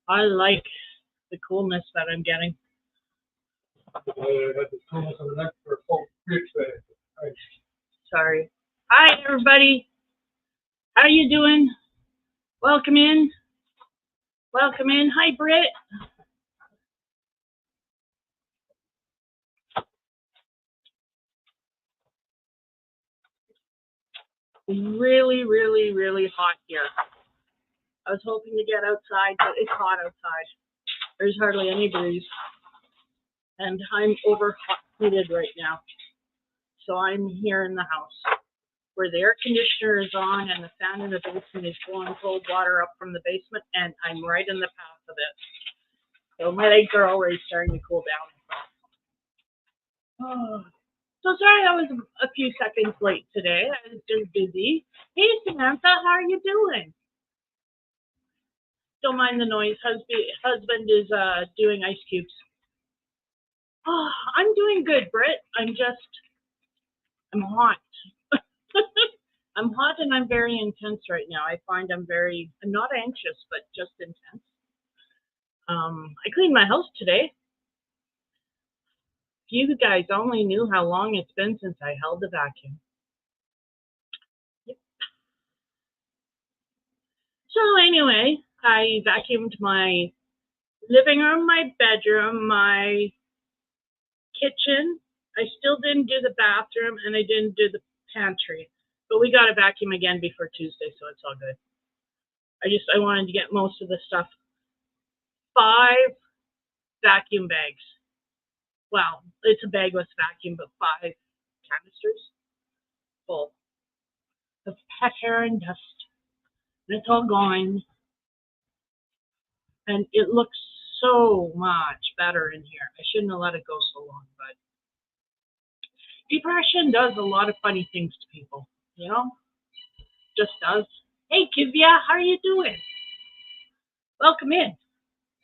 I like the coolness that I'm getting. Sorry. Hi, everybody. How you doing? Welcome in. Welcome in. Hi, Britt. Really, really, really hot here. I was hoping to get outside, but it's hot outside. There's hardly any breeze. And I'm overheated right now. So I'm here in the house where the air conditioner is on and the fan in the basement is blowing cold water up from the basement, and I'm right in the path of it. So my legs are already starting to cool down. Oh. So sorry I was a few seconds late today. I was just busy. Hey, Samantha, how are you doing? Don't mind the noise. Husband is doing ice cubes. Oh, I'm doing good, Britt. I'm hot. I'm hot and I'm very intense right now. I find I'm not anxious, but just intense. I cleaned my house today. You guys only knew how long it's been since I held the vacuum. Yep. So anyway, I vacuumed my living room, my bedroom, my kitchen. I still didn't do the bathroom and I didn't do the pantry. But we got a vacuum again before Tuesday, so it's all good. I wanted to get most of the stuff. 5 vacuum bags. Well, it's a bagless vacuum, but 5 canisters full of pet hair and dust. And it's all gone. And it looks so much better in here. I shouldn't have let it go so long, but depression does a lot of funny things to people, you know? Just does. Hey, Kivya, how are you doing? Welcome in.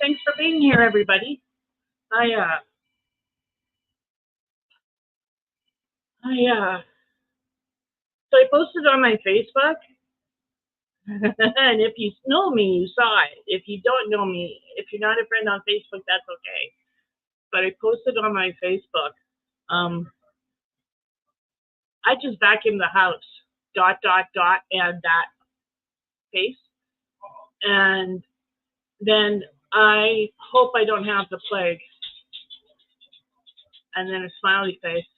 Thanks for being here, everybody. So I posted on my Facebook, and if you know me, you saw it. If you don't know me, if you're not a friend on Facebook, that's okay. But I posted on my Facebook, I just vacuumed the house, ... and that face. And then I hope I don't have the plague. And then a smiley face.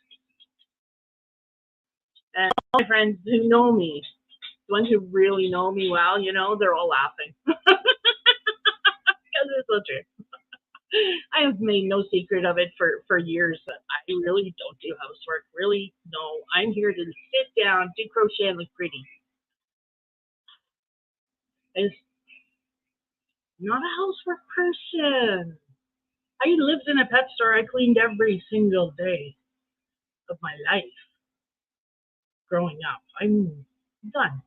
And all my friends who know me, the ones who really know me well, you know, they're all laughing. Because it's so true. I have made no secret of it for years that I really don't do housework. Really, no. I'm here to sit down, do crochet, and look pretty. I'm not a housework person. I lived in a pet store. I cleaned every single day of my life growing up. I'm done.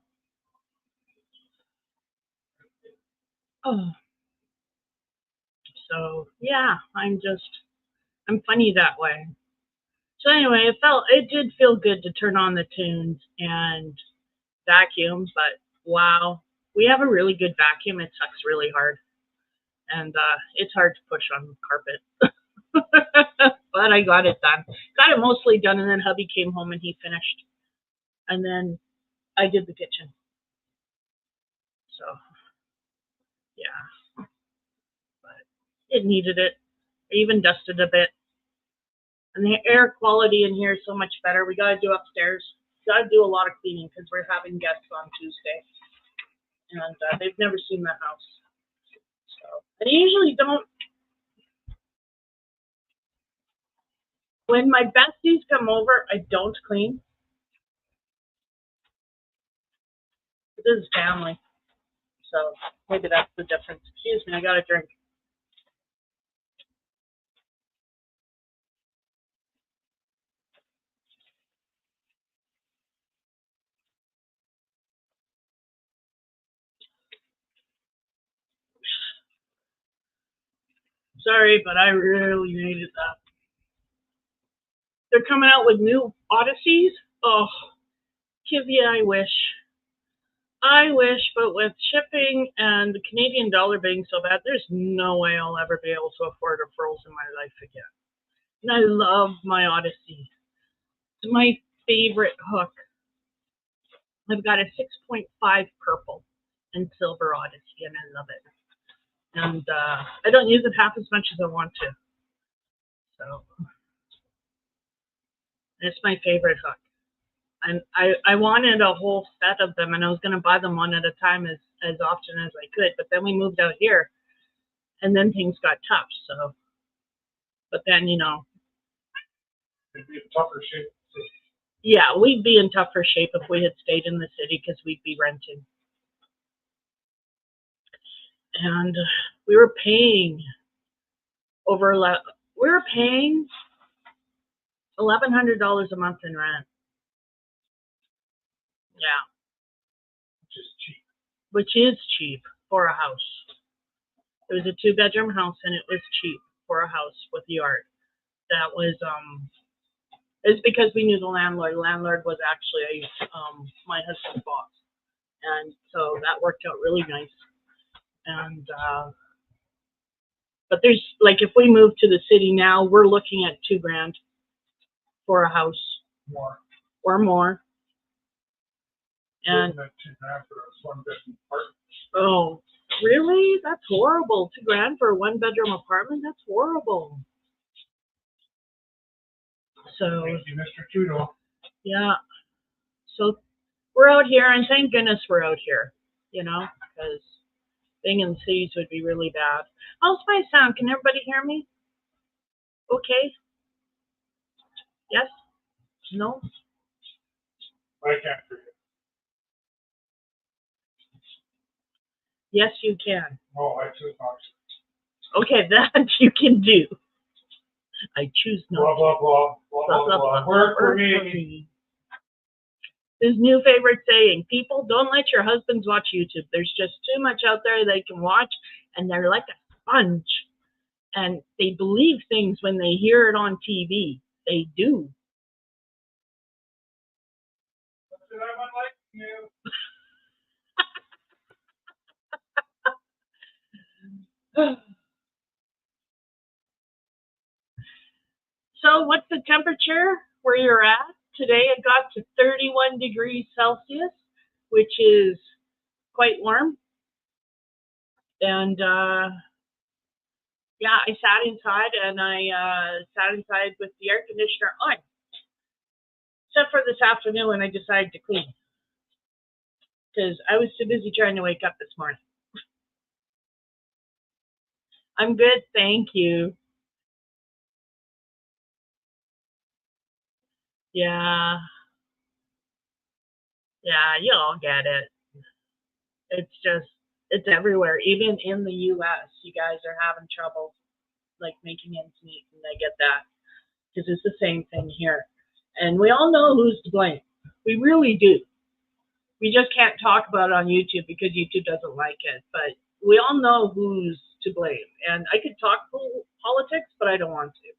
Oh. So yeah, I'm funny that way. So anyway, it did feel good to turn on the tunes and vacuum, but wow, we have a really good vacuum. It sucks really hard, and it's hard to push on carpet. But I got it done. Got it mostly done, and then hubby came home and he finished, and then I did the kitchen. So yeah, but it needed it. I even dusted a bit. And the air quality in here is so much better. We got to do upstairs. Got to do a lot of cleaning because we're having guests on Tuesday. And they've never seen the house. So I usually don't. When my besties come over, I don't clean. This is family. So maybe that's the difference. Excuse me, I got a drink. Sorry, but I really needed that. They're coming out with new Odysseys. Oh, Kivya, I wish. I wish, but with shipping and the Canadian dollar being so bad, there's no way I'll ever be able to afford a frills in my life again. And I love my Odyssey. It's my favorite hook. I've got a 6.5 purple and silver Odyssey, and I love it. And I don't use it half as much as I want to. So it's my favorite hook. And I wanted a whole set of them, and I was going to buy them one at a time as often as I could. But then we moved out here, and then things got tough. So, but then, you know. It'd be in tougher shape. Yeah, we'd be in tougher shape if we had stayed in the city because we'd be renting. And we were paying $1,100 a month in rent. Yeah. Which is cheap. Which is cheap for a house. It was a 2-bedroom house, and it was cheap for a house with yard. That was it's because we knew the landlord. The landlord was actually my husband's boss, and so that worked out really nice. And but there's like if we move to the city now, we're looking at $2,000 for a house. More. Or more. And $2,000 for a 1-bedroom apartment. Oh, really? That's horrible. $2,000 for a 1-bedroom apartment? That's horrible. So. Thank you, Mr. Trudeau. Yeah. So we're out here, and thank goodness we're out here, you know, because being in the cities would be really bad. How's my sound? Can everybody hear me? Okay? Yes? No? I can't hear you. Yes, you can. Oh, I choose not to. Okay, that you can do. I choose not blah, blah, blah, blah, blah, blah, blah. Work for me. His new favorite saying, people, don't let your husbands watch YouTube. There's just too much out there they can watch, and they're like a sponge. And they believe things when they hear it on TV. They do. Did I like you? So what's the temperature where you're at? Today it got to 31 degrees Celsius, which is quite warm. And yeah, I sat inside, and I sat inside with the air conditioner on. Except for this afternoon when I decided to clean. Because I was too busy trying to wake up this morning. I'm good, thank you. Yeah. Yeah, you all get it. It's everywhere. Even in the US, you guys are having trouble, like, making ends meet, and I get that. Because it's the same thing here. And we all know who's to blame. We really do. We just can't talk about it on YouTube because YouTube doesn't like it. But we all know who's to blame. And I could talk politics, but I don't want to.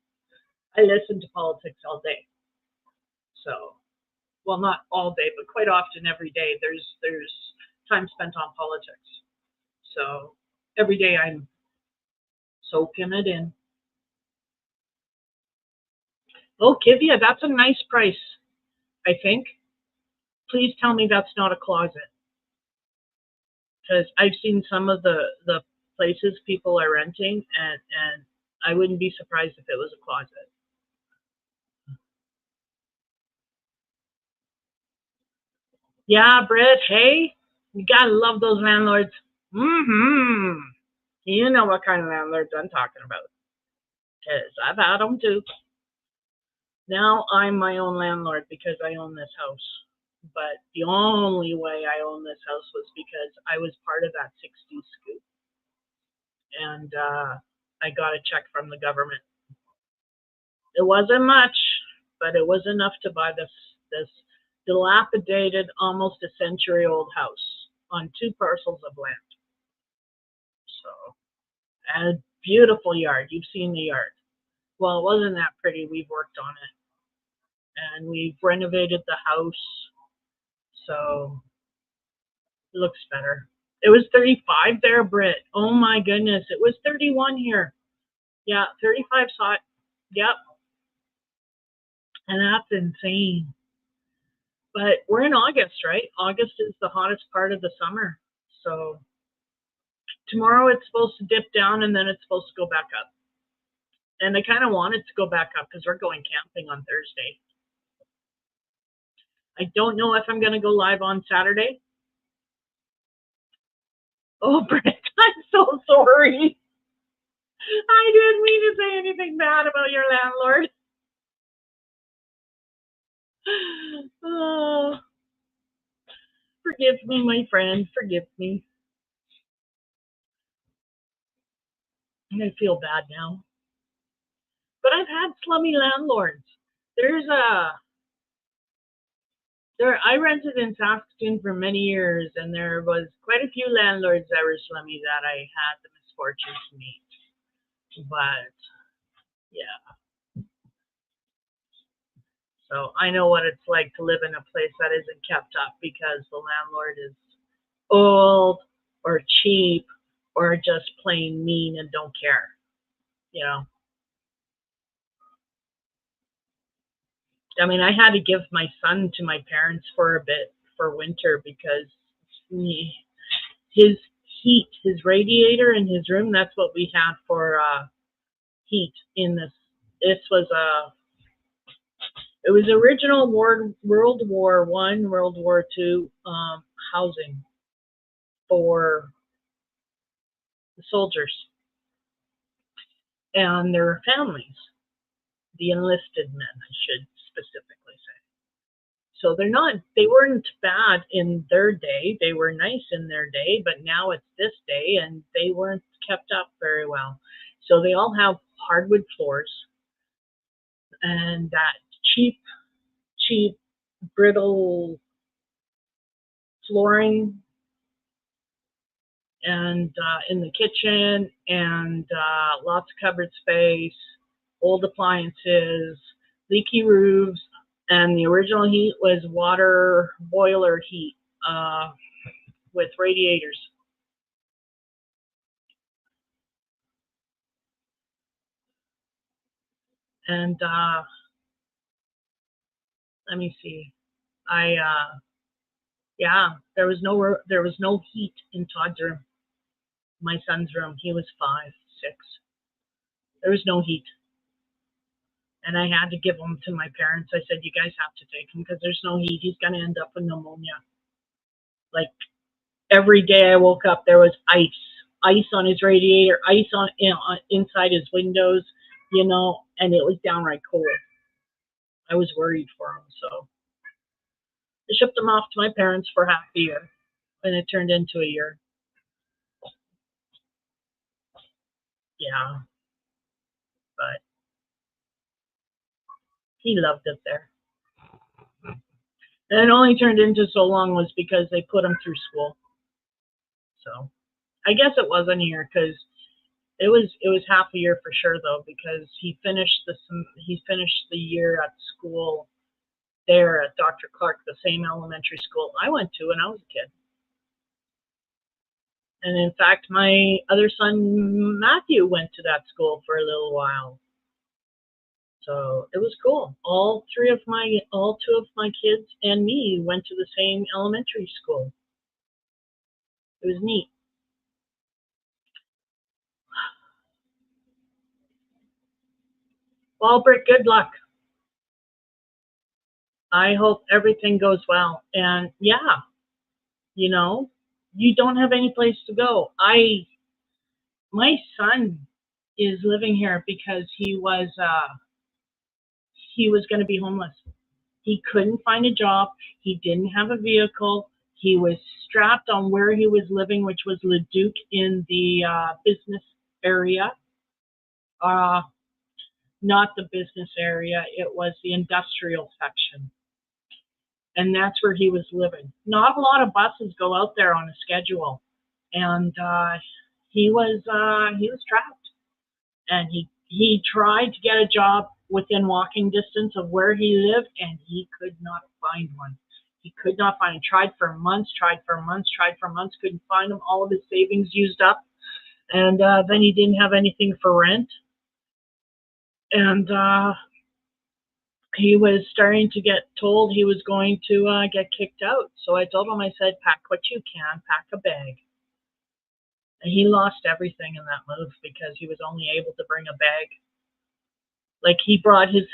I listen to politics all day. So, well, not all day, but quite often every day there's time spent on politics. So every day I'm soaking it in. Oh, Kivya, that's a nice price, I think. Please tell me that's not a closet. Because I've seen some of the places people are renting, and I wouldn't be surprised if it was a closet. Yeah, Britt, hey, you gotta love those landlords. Mm-hmm. You know what kind of landlords I'm talking about. Because I've had them too. Now I'm my own landlord because I own this house. But the only way I own this house was because I was part of that 60s scoop. And I got a check from the government. It wasn't much, but it was enough to buy this dilapidated, almost a century-old house on 2 parcels of land. So, and a beautiful yard. You've seen the yard. Well, it wasn't that pretty. We've worked on it. And we've renovated the house. So, It looks better. It was 35 there, Britt. Oh my goodness. It was 31 here. Yeah, 35 hot. Yep. And that's insane. But we're in August, right? August is the hottest part of the summer. So tomorrow it's supposed to dip down and then it's supposed to go back up. And I kind of want it to go back up because we're going camping on Thursday. I don't know if I'm going to go live on Saturday. Oh, Brent, I'm so sorry. I didn't mean to say anything bad about your landlord. Oh, forgive me, my friend. Forgive me. I feel bad now. But I've had slummy landlords. I rented in Saskatoon for many years, and there was quite a few landlords that were slummy that I had the misfortune to meet. But yeah, so I know what it's like to live in a place that isn't kept up because the landlord is old or cheap or just plain mean and don't care. You know, I mean, I had to give my son to my parents for a bit for winter because his heat, his radiator in his room, that's what we had for heat in this. This was it was original World War One, World War Two housing for the soldiers and their families, the enlisted men, I should specifically say. So they weren't bad in their day. They were nice in their day, but now it's this day and they weren't kept up very well. So they all have hardwood floors and that cheap, brittle flooring and in the kitchen and lots of cupboard space, old appliances, leaky roofs, and the original heat was water boiler heat with radiators. And let me see. Yeah, there was no heat in Todd's room. My son's room. He was 5, 6. There was no heat. And I had to give him to my parents. I said, you guys have to take him because there's no heat. He's going to end up with pneumonia. Like every day I woke up, there was ice on his radiator, ice on inside his windows, and it was downright cold. I was worried for him, so I shipped him off to my parents for half a year, and it turned into a year. Yeah, but he loved it there. And it only turned into so long was because they put him through school. So I guess it wasn't a year because it was half a year for sure though because he finished the year at school there at Dr. Clark, the same elementary school I went to when I was a kid. And in fact, my other son Matthew went to that school for a little while. So it was cool. All two of my kids and me went to the same elementary school. It was neat. Well, Britt, good luck. I hope everything goes well. And yeah, you don't have any place to go. My son is living here because he was going to be homeless. He couldn't find a job. He didn't have a vehicle. He was strapped on where he was living, which was Leduc in the business area. Not the business area. It was the industrial section. And that's where he was living. Not a lot of buses go out there on a schedule. And he was trapped. And he tried to get a job within walking distance of where he lived, and he could not find one. He could not find him. Tried for months, couldn't find him. All of his savings used up. And then he didn't have anything for rent. And he was starting to get told he was going to get kicked out. So I told him, I said, pack what you can, pack a bag. And he lost everything in that move because he was only able to bring a bag. Like he brought his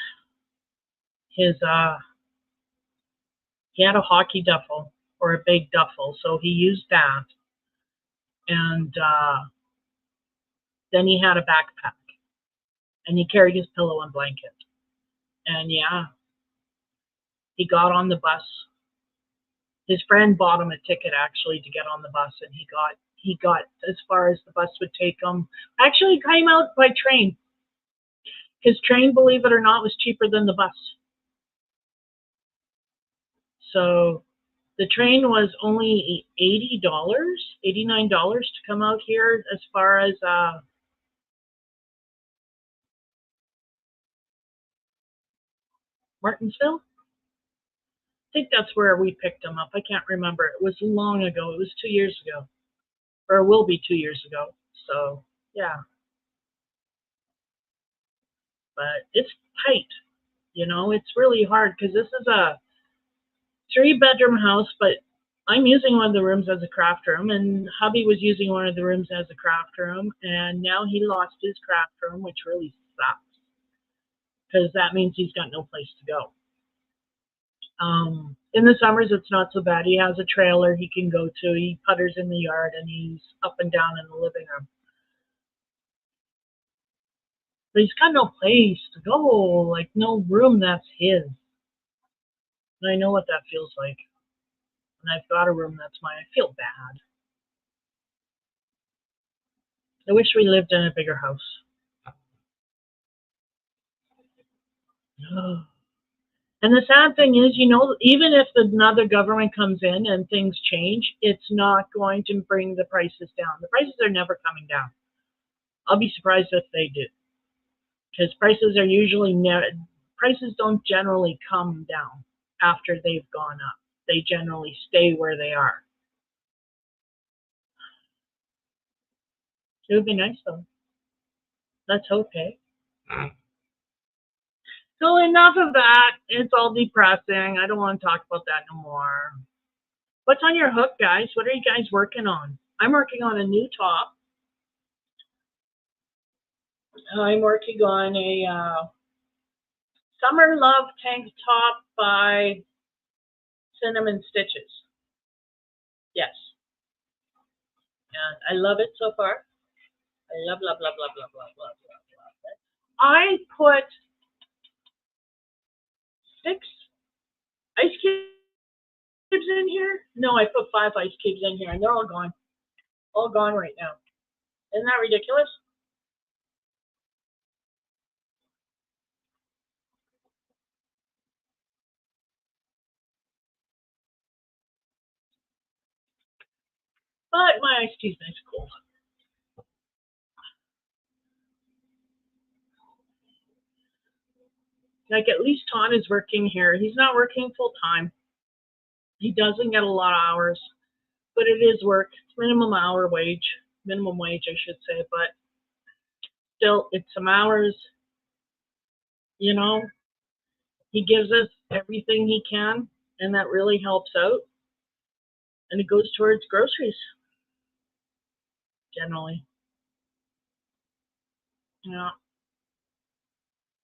he had a hockey duffel or a big duffel, so he used that. And then he had a backpack. And he carried his pillow and blanket. And yeah, he got on the bus. His friend bought him a ticket actually to get on the bus, and he got as far as the bus would take him. Actually came out by train. His train, believe it or not, was cheaper than the bus. So the train was only $80, $89 to come out here as far as Martinsville. I think that's where we picked him up. I can't remember. It was long ago. It was 2 years ago. Or it will be 2 years ago. So, yeah. But it's tight. You know, it's really hard because this is a 3-bedroom house, but I'm using one of the rooms as a craft room, and hubby was using one of the rooms as a craft room, and now he lost his craft room, which really sucks because that means he's got no place to go. In the summers, it's not so bad. He has a trailer he can go to. He putters in the yard, and he's up and down in the living room. But he's got no place to go, like no room that's his. And I know what that feels like. And I've got a room that's mine. I feel bad. I wish we lived in a bigger house. And the sad thing is, you know, even if another government comes in and things change, it's not going to bring the prices down. The prices are never coming down. I'll be surprised if they do. Because prices are usually prices don't generally come down after they've gone up. They generally stay where they are. It would be nice though. Let's hope, hey? So enough of that. It's all depressing. I don't want to talk about that no more. What's on your hook, guys? What are you guys working on? I'm working on a new top. I'm working on a Summer Love tank top by Cinnamon Stitches. Yes. And I love it so far. I love it. I put 6 ice cubes in here. No, I put 5 ice cubes in here, and they're all gone. All gone right now. Isn't that ridiculous? But my iced tea's nice cold. Like at least Todd is working here. He's not working full time. He doesn't get a lot of hours, but it is work. It's minimum wage, I should say, but still, it's some hours. You know, he gives us everything he can, and that really helps out. And it goes towards groceries, generally. Yeah.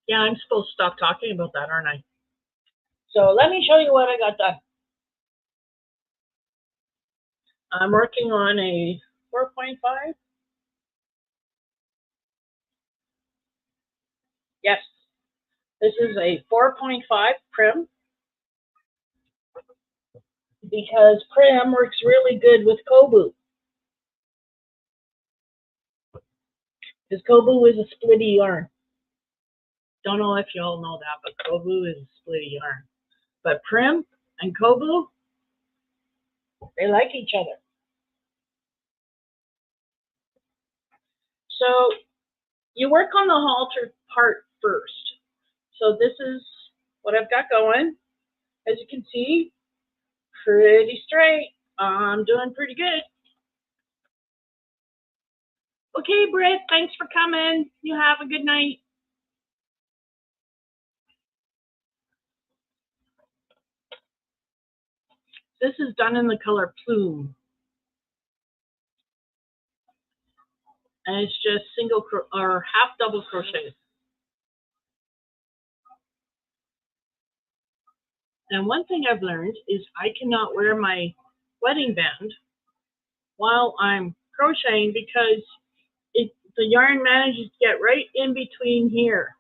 Yeah, I'm supposed to stop talking about that, aren't I? So let me show you what I got done. I'm working on a 4.5. Yes, this is a 4.5 Prim because Prim works really good with Kobu. Because Kobu is a splitty yarn. Don't know if you all know that, but Kobu is a splitty yarn. But Prim and Kobu, they like each other. So you work on the halter part first. So this is what I've got going. As you can see, Pretty straight. I'm doing pretty good. Okay, Britt, thanks for coming. You have a good night. This is done in the color Plume. And it's just single or half double crochets. And one thing I've learned is I cannot wear my wedding band while I'm crocheting because the yarn manages to get right in between here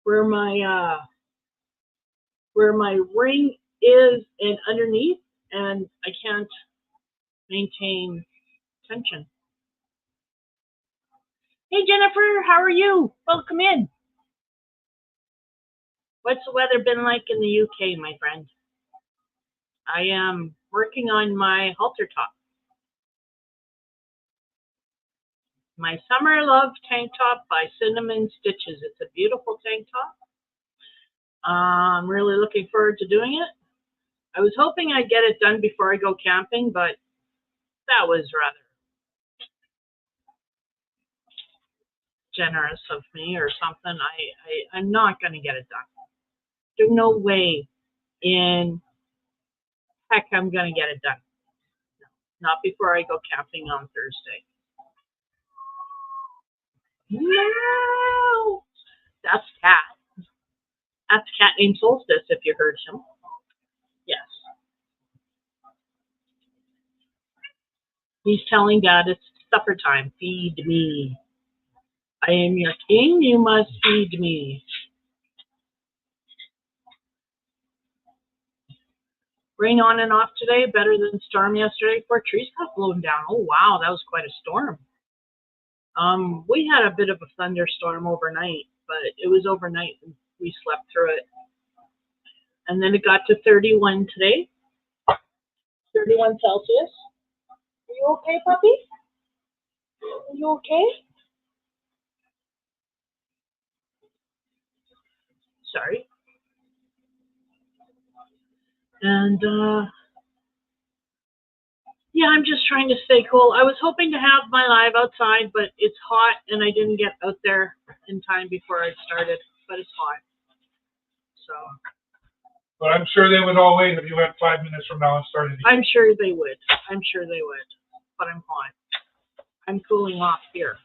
where my ring is and underneath, and I can't maintain tension. Hey Jennifer, how are you? Welcome in. What's the weather been like in the UK, my friend? I am working on my halter top. My Summer Love tank top by Cinnamon Stitches. It's a beautiful tank top. I'm really looking forward to doing it. I was hoping I'd get it done before I go camping, but that was rather generous of me or something. I'm not going to get it done. There's no way in heck I'm going to get it done. Not before I go camping on Thursday. No! That's Cat. That's a cat named Solstice, if you heard him. Yes. He's telling Dad it's supper time. Feed me. I am your king. You must feed me. Rain on and off today. Better than storm yesterday. 4 trees got blown down. Oh, wow. That was quite a storm. We had a bit of a thunderstorm overnight, but it was overnight and we slept through it. And then it got to 31 today. 31 Celsius. Are you okay, puppy? Are you okay? Sorry. And, yeah, I'm just trying to stay cool. I was hoping to have my live outside, but it's hot and I didn't get out there in time before I started, but it's hot. So. But I'm sure they would all wait if you went 5 minutes from now and started. I'm sure they would. I'm sure they would. But I'm hot. I'm cooling off here.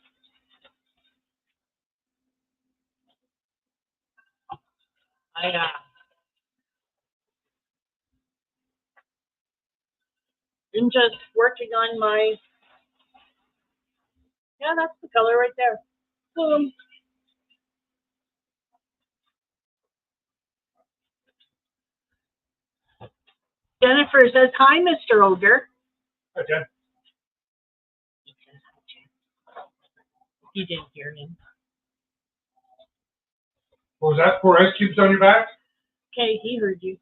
I'm just working on my, yeah, that's the color right there. Boom. Jennifer says, hi, Mr. Ogre. Hi, Jen. He didn't hear him. What was that? 4 ice cubes on your back? Okay, he heard you.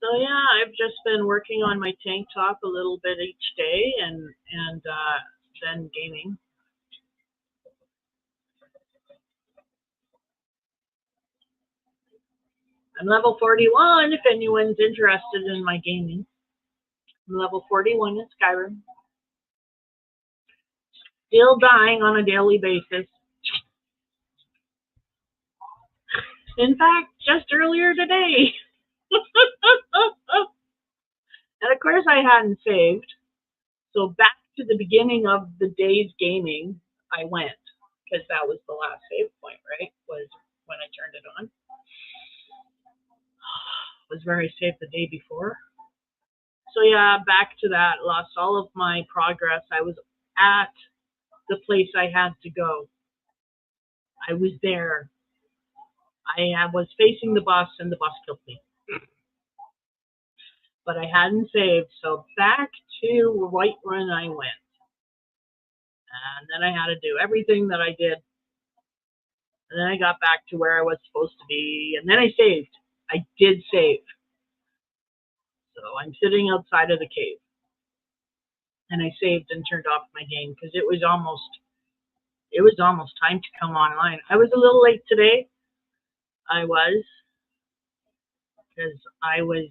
So yeah, I've just been working on my tank top a little bit each day and then gaming. I'm level 41 if anyone's interested in my gaming. I'm level 41 in Skyrim. Still dying on a daily basis. In fact, just earlier today. And of course I hadn't saved. So back to the beginning of the day's gaming, I went. Because that was the last save point, right? Was when I turned it on. It was where I saved the day before. So yeah, back to that. Lost all of my progress. I was at the place I had to go. I was there. I was facing the bus and the bus killed me. But I hadn't saved, so back to Whiterun I went. And then I had to do everything that I did. And then I got back to where I was supposed to be, and then I saved. I did save. So I'm sitting outside of the cave. and I saved and turned off my game because it was almost time to come online. I was a little late today. I was, because I was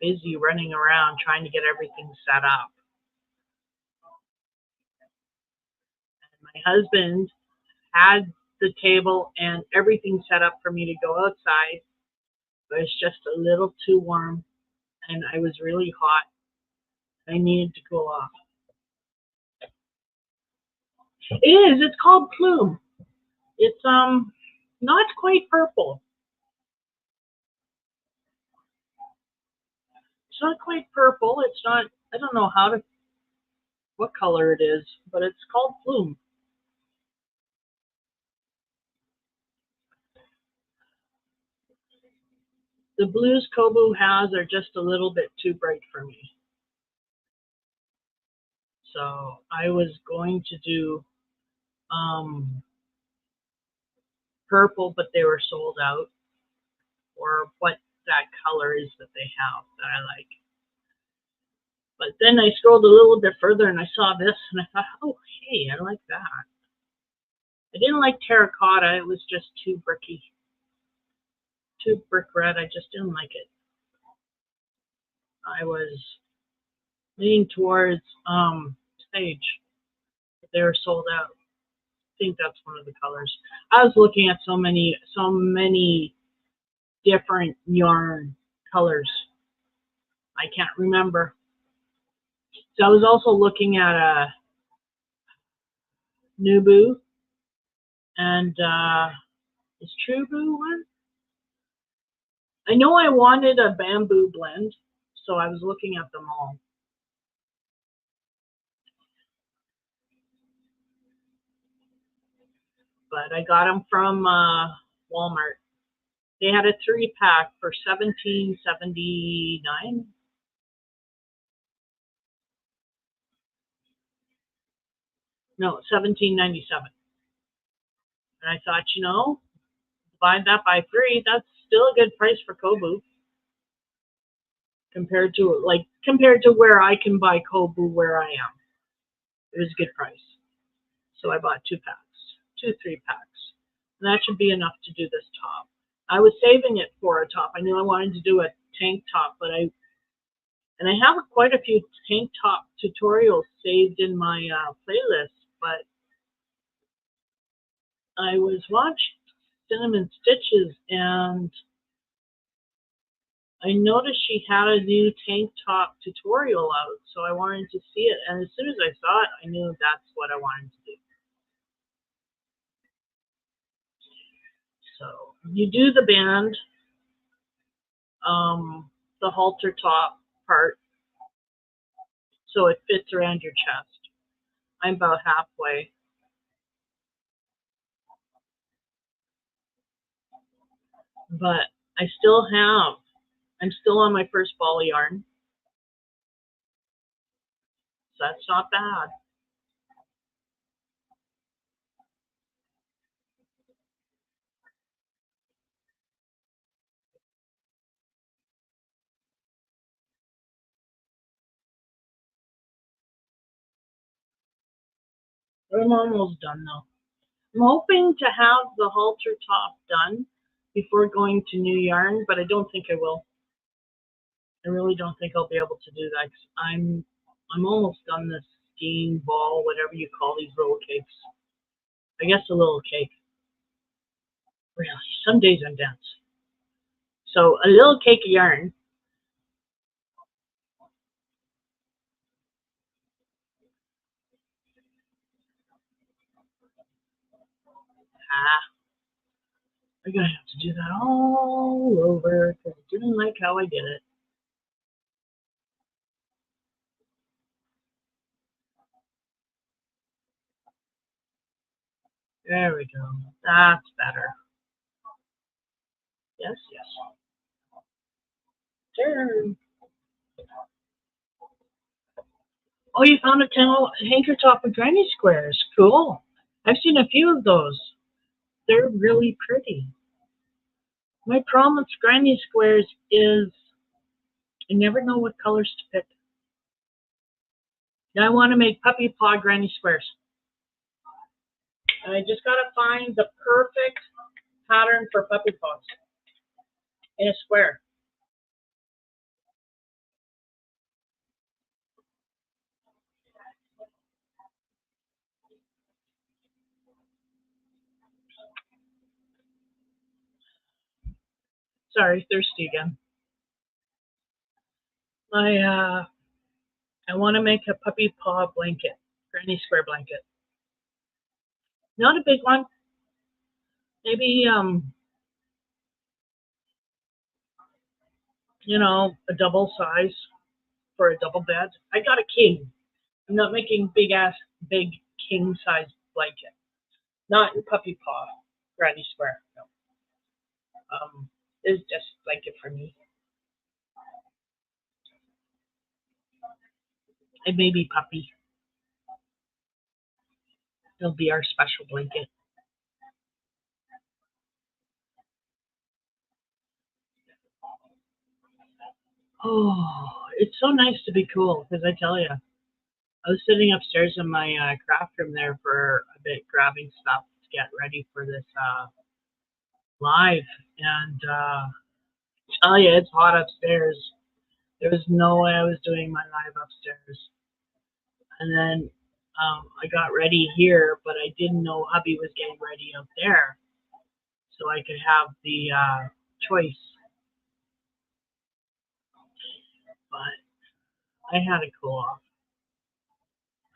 busy running around trying to get everything set up. And my husband had the table and everything set up for me to go outside, but it's just a little too warm, and I was really hot. I needed to cool off. It is. It's called Plume. It's not quite purple. It's not quite purple. It's not. I don't know what color it is, but it's called Plume. The blues Kobu has are just a little bit too bright for me. So I was going to do purple, but they were sold out, or what that color is that they have that I like. But then I scrolled a little bit further and I saw this and I thought, oh, hey, I like that. I didn't like terracotta. It was just too bricky. Too brick red. I just didn't like it. I was leaning towards sage. But they were sold out. I think that's one of the colors. I was looking at so many different yarn colors. I can't remember. So I was also looking at a Nubu and is Trubu one? I know I wanted a bamboo blend, so I was looking at them all. But I got them from Walmart. They had a 3-pack for $17.79. No, $17.97. And I thought, divide that by 3, that's still a good price for Kobu. Compared to where I can buy Kobu where I am. It was a good price. So I bought 2 3-packs. And that should be enough to do this top. I was saving it for a top. I knew I wanted to do a tank top, but I have quite a few tank top tutorials saved in my playlist, but I was watching Cinnamon Stitches and I noticed she had a new tank top tutorial out, so I wanted to see it. And as soon as I saw it, I knew that's what I wanted to do. So you do the band, the halter top part, so it fits around your chest. I'm about halfway. But I'm still on my first ball of yarn. So that's not bad. I'm almost done though. I'm hoping to have the halter top done before going to new yarn, but I don't think I will. I really don't think I'll be able to do that. I'm almost done this skiing ball, whatever you call these little cakes. I guess a little cake. Really, some days I'm dense. So a little cake of yarn. I'm gonna have to do that all over because I didn't like how I did it. There we go. That's better. Yes, yes. Turn. Oh, you found a hanker top with granny squares. Cool. I've seen a few of those. They're really pretty. My problem with granny squares is I never know what colors to pick. I want to make puppy paw granny squares. And I just got to find the perfect pattern for puppy paws in a square. Sorry, thirsty again. I want to make a puppy paw blanket, granny square blanket. Not a big one. Maybe a double size for a double bed. I got a king. I'm not making big king size blanket. Not in puppy paw granny square. No. It's just blanket for me. And maybe puppy. It'll be our special blanket. Oh, it's so nice to be cool, because I tell you, I was sitting upstairs in my craft room there for a bit, grabbing stuff to get ready for this live, and tell you, it's hot upstairs. There was no way I was doing my live upstairs. And then I got ready here, but I didn't know hubby was getting ready out there, so I could have the choice. But I had to cool off.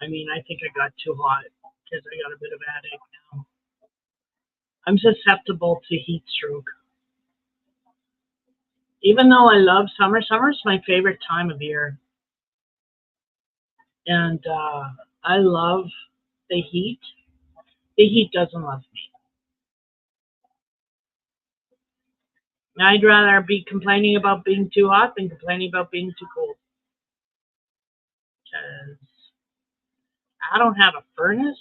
I mean, I think I got too hot because I got a bit of a headache now. I'm susceptible to heat stroke. Even though I love summer, summer's my favorite time of year. And I love the heat. The heat doesn't love me. I'd rather be complaining about being too hot than complaining about being too cold. Because I don't have a furnace.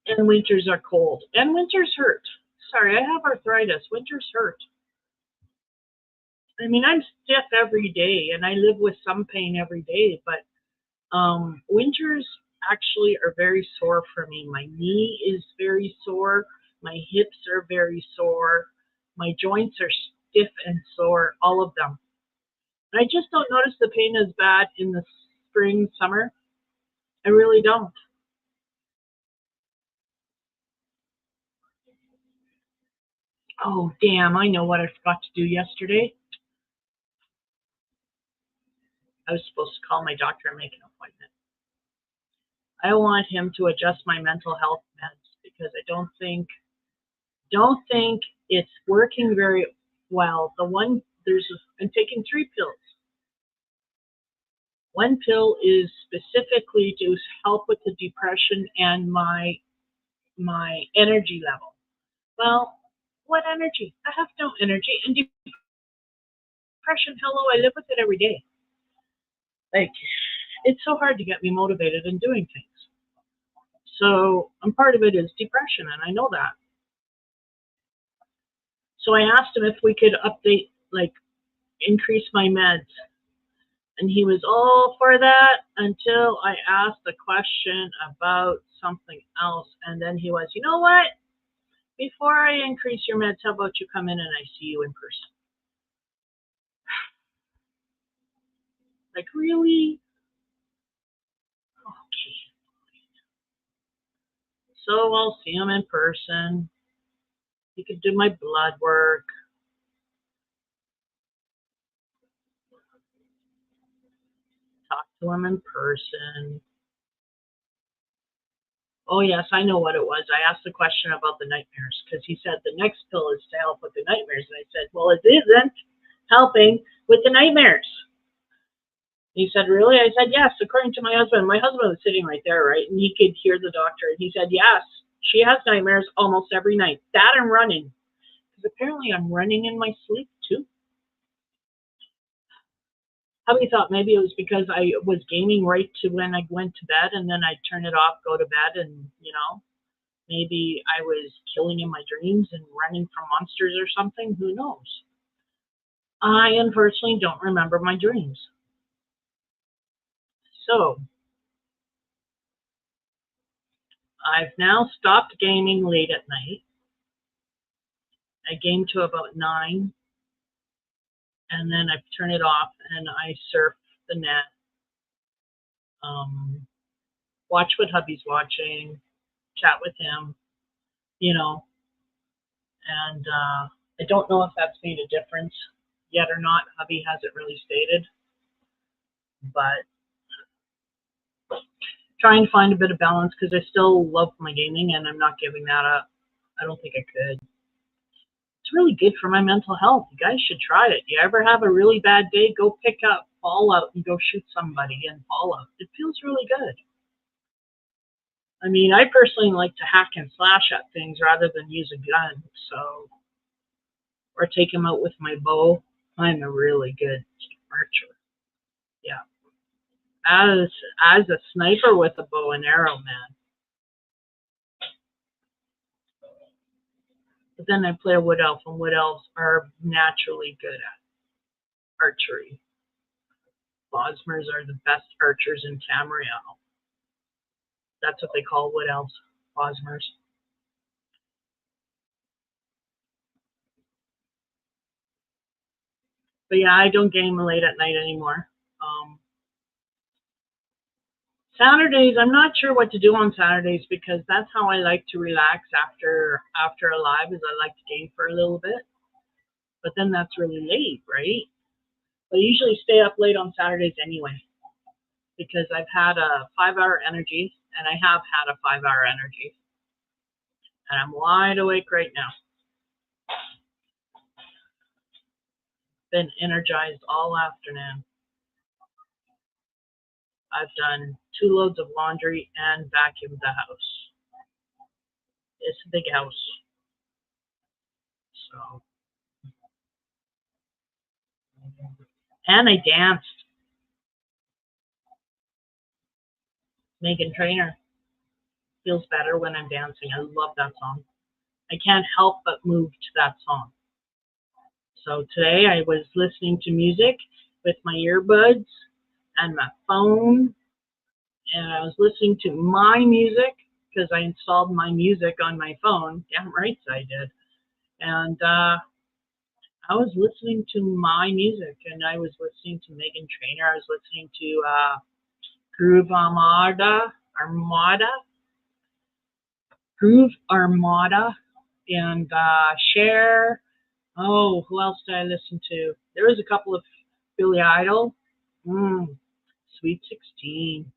And winters are cold. And winters hurt. Sorry, I have arthritis. Winters hurt. I mean, I'm stiff every day, and I live with some pain every day, but winters actually are very sore for me. My knee is very sore. My hips are very sore. My joints are stiff and sore, all of them. And I just don't notice the pain as bad in the spring, summer. I really don't. Oh, damn, I know what I forgot to do yesterday. I was supposed to call my doctor and make an appointment. I want him to adjust my mental health meds because I don't think it's working very well. I'm taking 3 pills. One pill is specifically to help with the depression and my energy level. Well, what energy? I have no energy. And depression, hello, I live with it every day. Like, it's so hard to get me motivated in doing things. So, part of it is depression, and I know that. So I asked him if we could update, increase my meds. And he was all for that until I asked a question about something else. And then he was, you know what? Before I increase your meds, how about you come in and I see you in person? Like, really? Okay. So I'll see him in person. He could do my blood work. Talk to him in person. Oh, yes, I know what it was. I asked a question about the nightmares because he said the next pill is to help with the nightmares. And I said, well, it isn't helping with the nightmares. He said, really? I said, yes, according to my husband. My husband was sitting right there, right? And he could hear the doctor. And he said, yes, she has nightmares almost every night. That and running. Because apparently I'm running in my sleep, too. Hubby thought maybe it was because I was gaming right to when I went to bed, and then I'd turn it off, go to bed, and, maybe I was killing in my dreams and running from monsters or something. Who knows? I unfortunately don't remember my dreams. So I've now stopped gaming late at night. I game to about 9, and then I turn it off and I surf the net, watch what hubby's watching, chat with him, you know, and I don't know if that's made a difference yet or not. Hubby hasn't really stated, but trying to find a bit of balance because I still love my gaming and I'm not giving that up. I don't think I could. It's really good for my mental health. You guys should try it. You ever have a really bad day, go pick up Fallout and go shoot somebody in Fallout. It feels really good. I mean, I personally like to hack and slash at things rather than use a gun, so, or take them out with my bow. I'm a really good archer. Yeah. As a sniper with a bow and arrow, man. But then I play a wood elf, and wood elves are naturally good at archery. Bosmers are the best archers in Tamriel. That's what they call wood elves, Bosmers. But yeah, I don't game late at night anymore. Saturdays, I'm not sure what to do on Saturdays because that's how I like to relax after a live, is I like to game for a little bit. But then that's really late, right? But I usually stay up late on Saturdays anyway because I've had a 5-hour energy, and I have had a 5-hour energy. And I'm wide awake right now. Been energized all afternoon. I've done 2 loads of laundry and vacuumed the house. It's a big house. So, and I danced. Megan Trainor. Feels better when I'm dancing. I love that song. I can't help but move to that song. So today I was listening to music with my earbuds and my phone, and I was listening to my music because I installed my music on my phone. Damn right I did. And I was listening to my music, and I was listening to Megan Trainor. I was listening to Groove Armada, and Cher. Oh, who else did I listen to? There was a couple of Billy Idol. Sweet 16.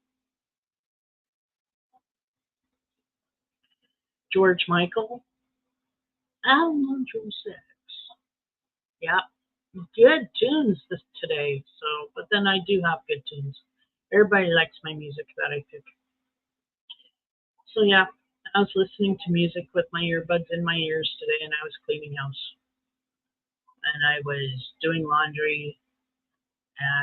George Michael. Alan 6. Yeah, good tunes today. So, but then I do have good tunes. Everybody likes my music that I pick. So yeah, I was listening to music with my earbuds in my ears today, and I was cleaning house, and I was doing laundry.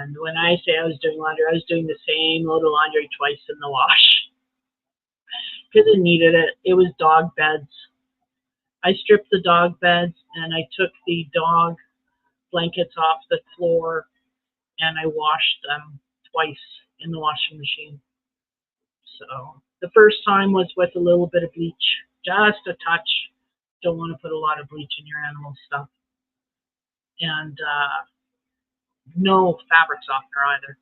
And when I say I was doing laundry, I was doing the same load of laundry twice in the wash because it needed it. It was dog beds. I stripped the dog beds, and I took the dog blankets off the floor, and I washed them twice in the washing machine. So the first time was with a little bit of bleach, just a touch. Don't want to put a lot of bleach in your animal stuff. And no fabric softener either.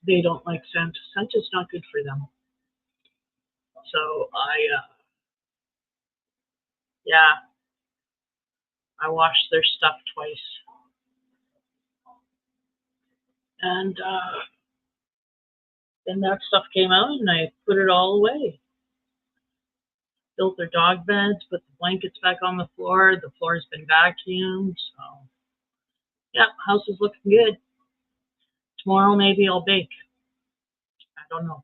They don't like scent. Scent is not good for them. So I washed their stuff twice. And then that stuff came out, and I put it all away. Built their dog beds, put the blankets back on the floor. The floor's been vacuumed. So, yeah, house is looking good. Tomorrow maybe I'll bake. I don't know.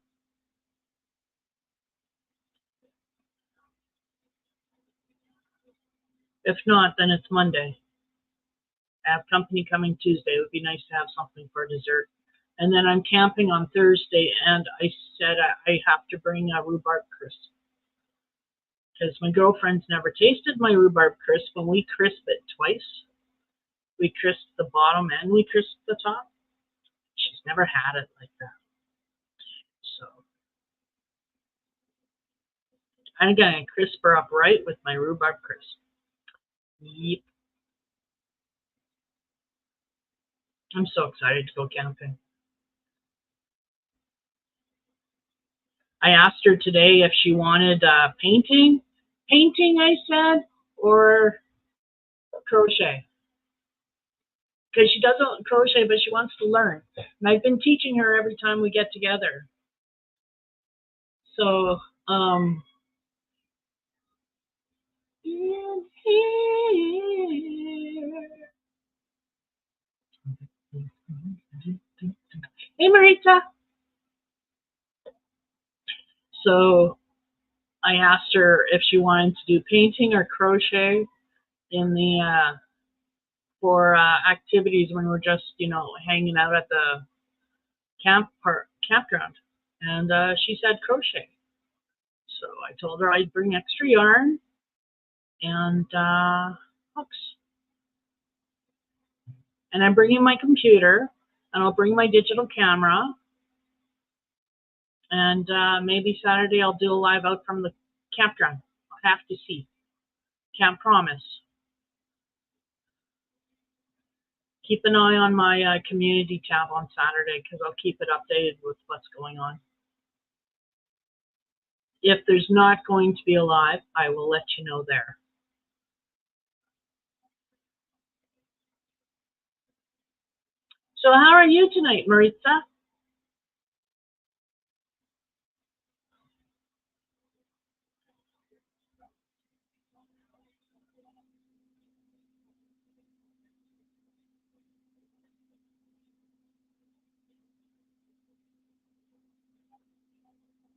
If not, then it's Monday. I have company coming Tuesday. It would be nice to have something for dessert. And then I'm camping on Thursday, and I said I have to bring a rhubarb crisp. Because my girlfriend's never tasted my rhubarb crisp. When we crisp it twice, we crisp the bottom and we crisp the top. She's never had it like that. I'm gonna crisp her up right with my rhubarb crisp. Yep. I'm so excited to go camping. I asked her today if she wanted painting. Painting, I said, or crochet. Because she doesn't crochet, but she wants to learn. And I've been teaching her every time we get together. So, hey, Marita. So I asked her if she wanted to do painting or crochet in the for activities when we're just, hanging out at the campground. And she said crochet. So I told her I'd bring extra yarn and hooks. And I'm bringing my computer, and I'll bring my digital camera. And maybe Saturday I'll do a live out from the campground. I'll have to see. Can't promise. Keep an eye on my community tab on Saturday because I'll keep it updated with what's going on. If there's not going to be a live, I will let you know there. So how are you tonight, Maritza?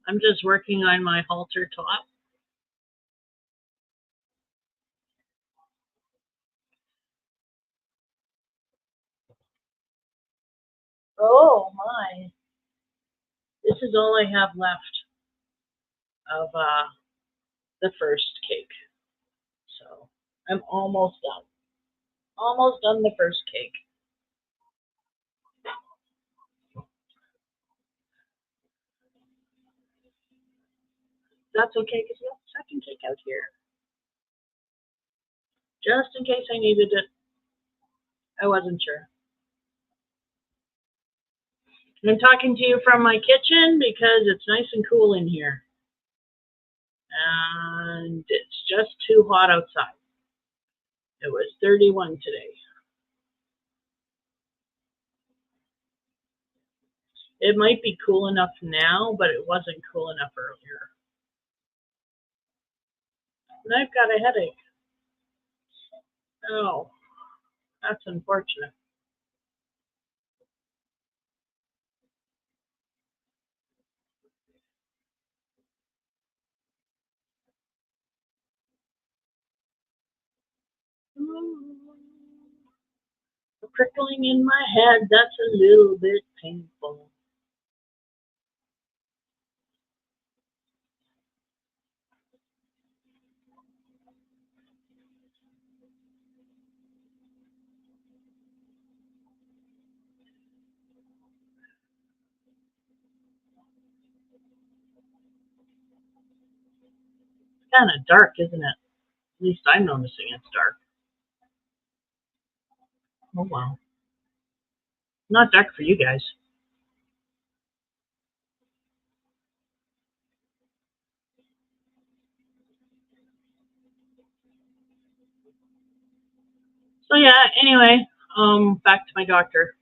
I'm just working on my halter top. Oh my. This is all I have left of the first cake. So I'm almost done. Almost done the first cake. That's okay because we have the second cake out here. Just in case I needed it. I wasn't sure. I'm talking to you from my kitchen because it's nice and cool in here. And it's just too hot outside. It was 31 today. It might be cool enough now, but it wasn't cool enough earlier. And I've got a headache. Oh, that's unfortunate. The prickling in my head, that's a little bit painful. It's kind of dark, isn't it? At least I'm noticing it's dark. Oh, wow. Not dark for you guys. So yeah, anyway, back to my doctor.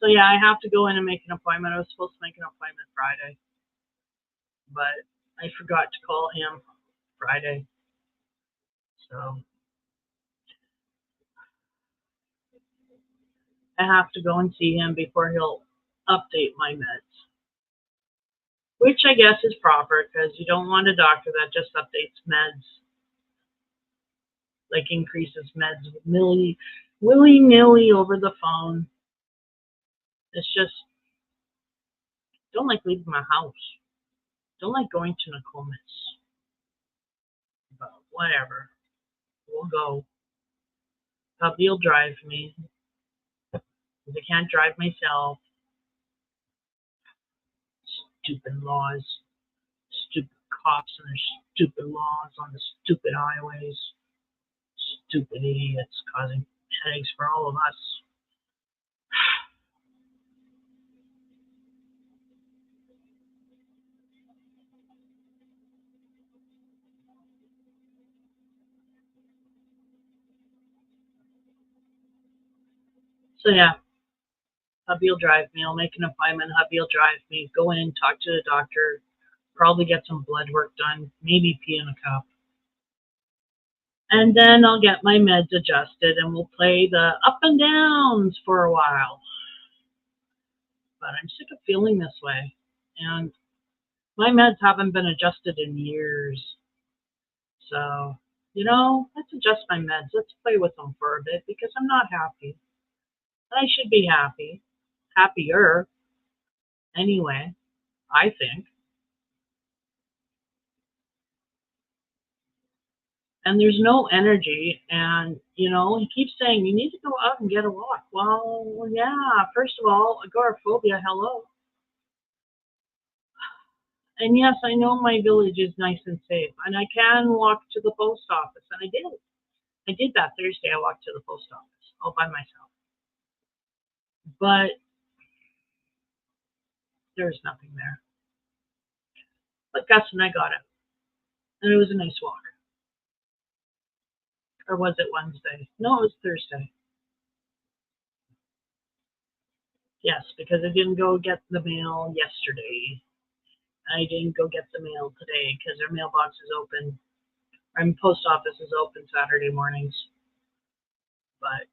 So yeah, I have to go in and make an appointment. I was supposed to make an appointment Friday, but I forgot to call him Friday. So I have to go and see him before he'll update my meds. Which I guess is proper because you don't want a doctor that just updates meds, like increases meds willy-nilly over the phone. It's just, don't like leaving my house. Don't like going to Nokomis. But whatever. We'll go. Hubby'll drive me. Because I can't drive myself. Stupid laws. Stupid cops and their stupid laws on the stupid highways. Stupid idiots causing headaches for all of us. So yeah, hubby will drive me. I'll make an appointment. Hubby will drive me. Go in, talk to the doctor. Probably get some blood work done. Maybe pee in a cup. And then I'll get my meds adjusted and we'll play the up and downs for a while. But I'm sick of feeling this way. And my meds haven't been adjusted in years. So, let's adjust my meds. Let's play with them for a bit because I'm not happy. I should be happy. Happier. Anyway, I think. And there's no energy. And, he keeps saying, you need to go out and get a walk. Well, yeah, first of all, agoraphobia, hello. And yes, I know my village is nice and safe. And I can walk to the post office. And I did. I did that Thursday. I walked to the post office all by myself. But there's nothing there. But Gus and I got it. And it was a nice walk. Or was it Wednesday? No, it was Thursday. Yes, because I didn't go get the mail yesterday. I didn't go get the mail today because their mailbox is open. Post office is open Saturday mornings. But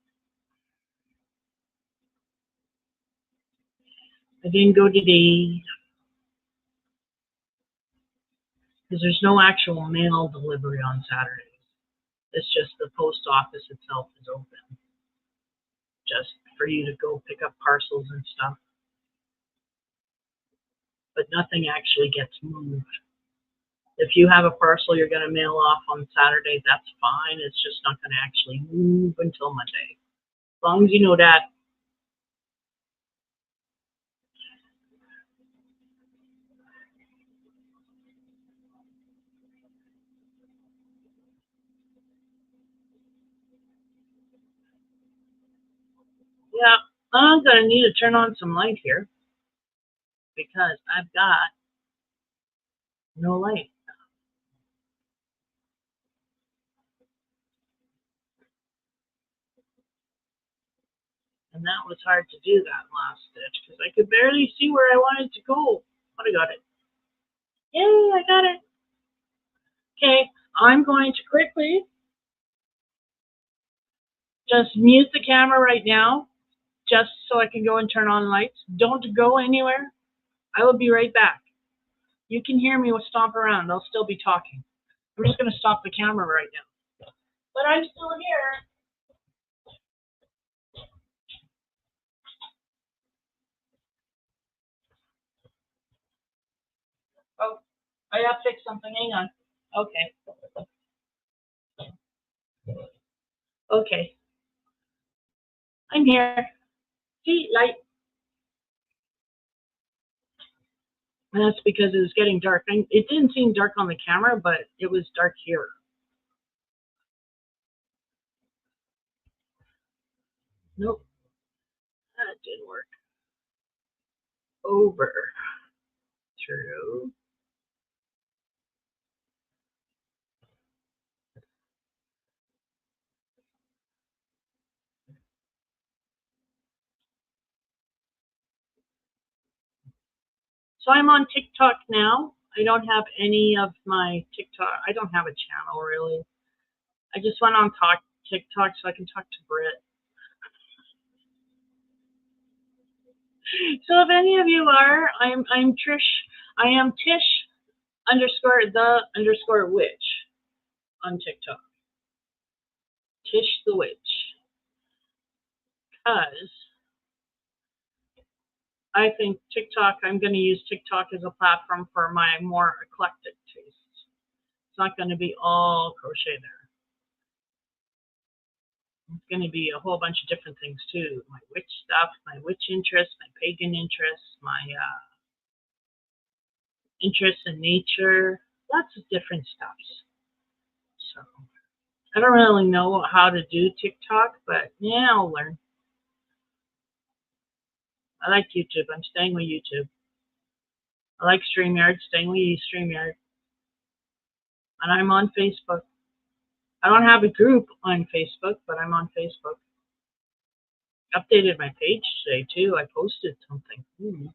I didn't go today because there's no actual mail delivery on Saturdays. It's just the post office itself is open. Just for you to go pick up parcels and stuff. But nothing actually gets moved. If you have a parcel you're going to mail off on Saturday, that's fine. It's just not going to actually move until Monday. As long as you know that. Yeah, I'm going to need to turn on some light here because I've got no light. And that was hard to do that last stitch because I could barely see where I wanted to go. But I got it. Yay, I got it. Okay, I'm going to quickly just mute the camera right now just so I can go and turn on lights. Don't go anywhere. I will be right back. You can hear me stomp around. I'll still be talking. I'm just going to stop the camera right now. But I'm still here. Oh, I have to fix something. Hang on. Okay. Okay. I'm here. See, light. And that's because it was getting dark. It didn't seem dark on the camera, but it was dark here. Nope. That didn't work. Over. True. So I'm on TikTok now. I don't have any of my TikTok. I don't have a channel really. I just went on TikTok so I can talk to Britt. So if any of you are, I'm Trish. I am Tish_the_witch on TikTok. Tish the Witch. Because I think I'm going to use TikTok as a platform for my more eclectic tastes. It's not going to be all crochet there. It's going to be a whole bunch of different things too. My witch stuff, my witch interests, my pagan interests, my interests in nature. lots of different stuffs. So I don't really know how to do TikTok, but yeah, I'll learn. I like YouTube. I'm staying with YouTube. I like StreamYard, staying with StreamYard. And I'm on Facebook. I don't have a group on Facebook, but I'm on Facebook. Updated my page today too. I posted something.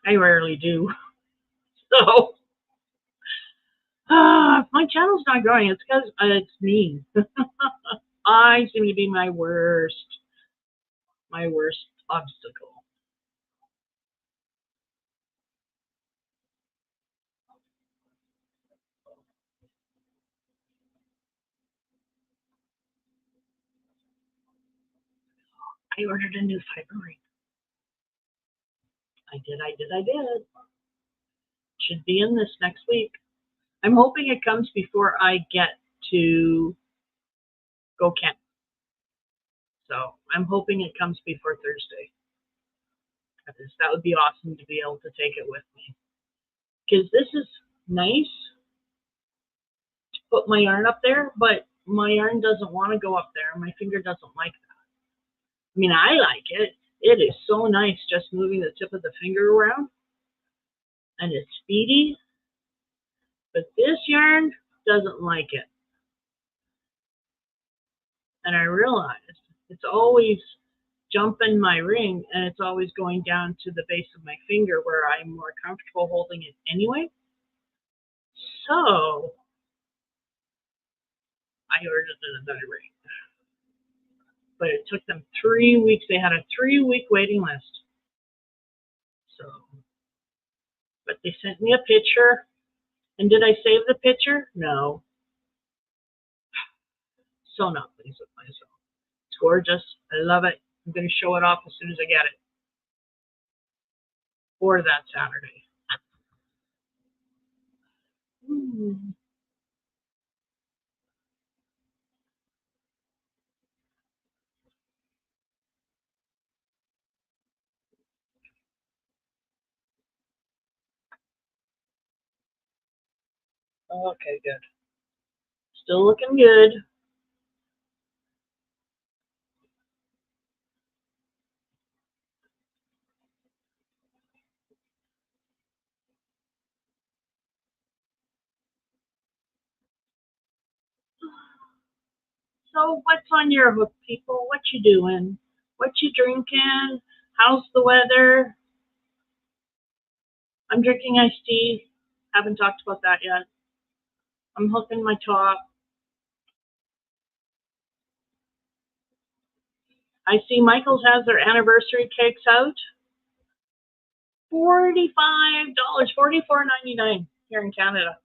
I rarely do. So my channel's not growing. It's because it's me. I seem to be my worst obstacle. I ordered a new fiber ring. I did. Should be in this next week. I'm hoping it comes before I get to go camp. So I'm hoping it comes before Thursday. Because that would be awesome to be able to take it with me. Because this is nice to put my yarn up there, but my yarn doesn't want to go up there. My finger doesn't like that. I mean, I like it. It is so nice just moving the tip of the finger around. And it's speedy. But this yarn doesn't like it. And I realized it's always jumping my ring and it's always going down to the base of my finger where I'm more comfortable holding it anyway. So I ordered another ring. But it took them 3 weeks. They had a 3-week waiting list. So, but they sent me a picture. And did I save the picture? No. So not pleased with myself. It's gorgeous. I love it. I'm going to show it off as soon as I get it. For that Saturday. Okay, good. Still looking good. So what's on your hook, people? What you doing? What you drinking? How's the weather? I'm drinking iced tea. Haven't talked about that yet. I'm hooking my top. I see Michael's has their anniversary cakes out. $45, $44.99 here in Canada.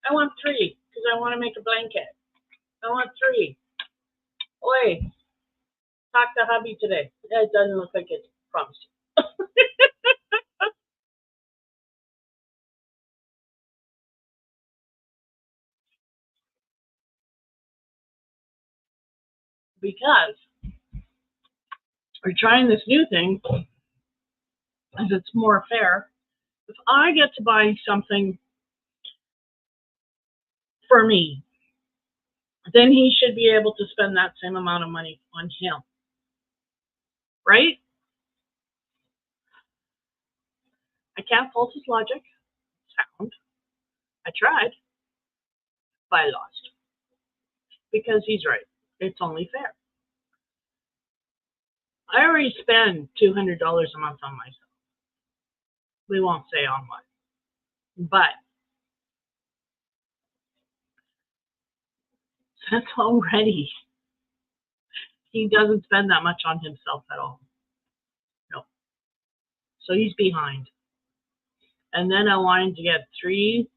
I want 3 because I want to make a blanket. I want 3. Oi, talk to hubby today. It doesn't look like it's promised. Because we're trying this new thing, as it's more fair. If I get to buy something for me, then he should be able to spend that same amount of money on him. Right? I can't fault his logic. Sound. I tried, but I lost. Because he's right. It's only fair. I already spend $200 a month on myself. We won't say on what. But that's already. He doesn't spend that much on himself at all. No. So he's behind. And then I wanted to get 3